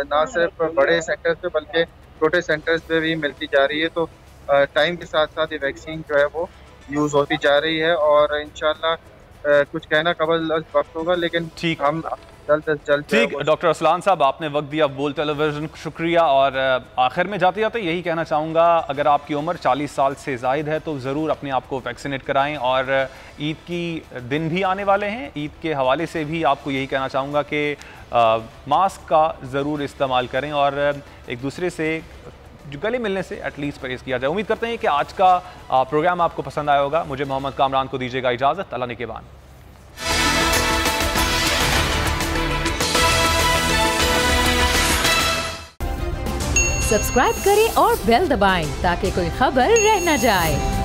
S8: ना सिर्फ बड़े सेंटर्स पे बल्कि छोटे सेंटर्स पे भी मिलती जा रही है। तो टाइम के साथ साथ ये वैक्सीन जो है वो यूज़ होती जा रही है, और इंशाल्लाह कुछ कहना कबल वक्त होगा, लेकिन
S2: ठीक
S8: हम जल्द।
S2: ठीक, डॉक्टर अरसलान साहब आपने वक्त दिया बोल टेलीविजन, शुक्रिया। और आखिर में जाते जाते यही कहना चाहूँगा, अगर आपकी उम्र 40 साल से ज़ायद है तो ज़रूर अपने आप को वैक्सीनेट कराएं, और ईद की दिन भी आने वाले हैं, ईद के हवाले से भी आपको यही कहना चाहूँगा कि मास्क का ज़रूर इस्तेमाल करें और एक दूसरे से जो गले मिलने से एटलीस्ट परहेज़ किया जाए। उम्मीद करते हैं कि आज का प्रोग्राम आपको पसंद आया होगा। मुझे मोहम्मद कामरान को दीजिएगा इजाज़त। अल्लाह निगहबान।
S1: सब्सक्राइब करें और बेल दबाएं ताकि कोई खबर रह न जाए।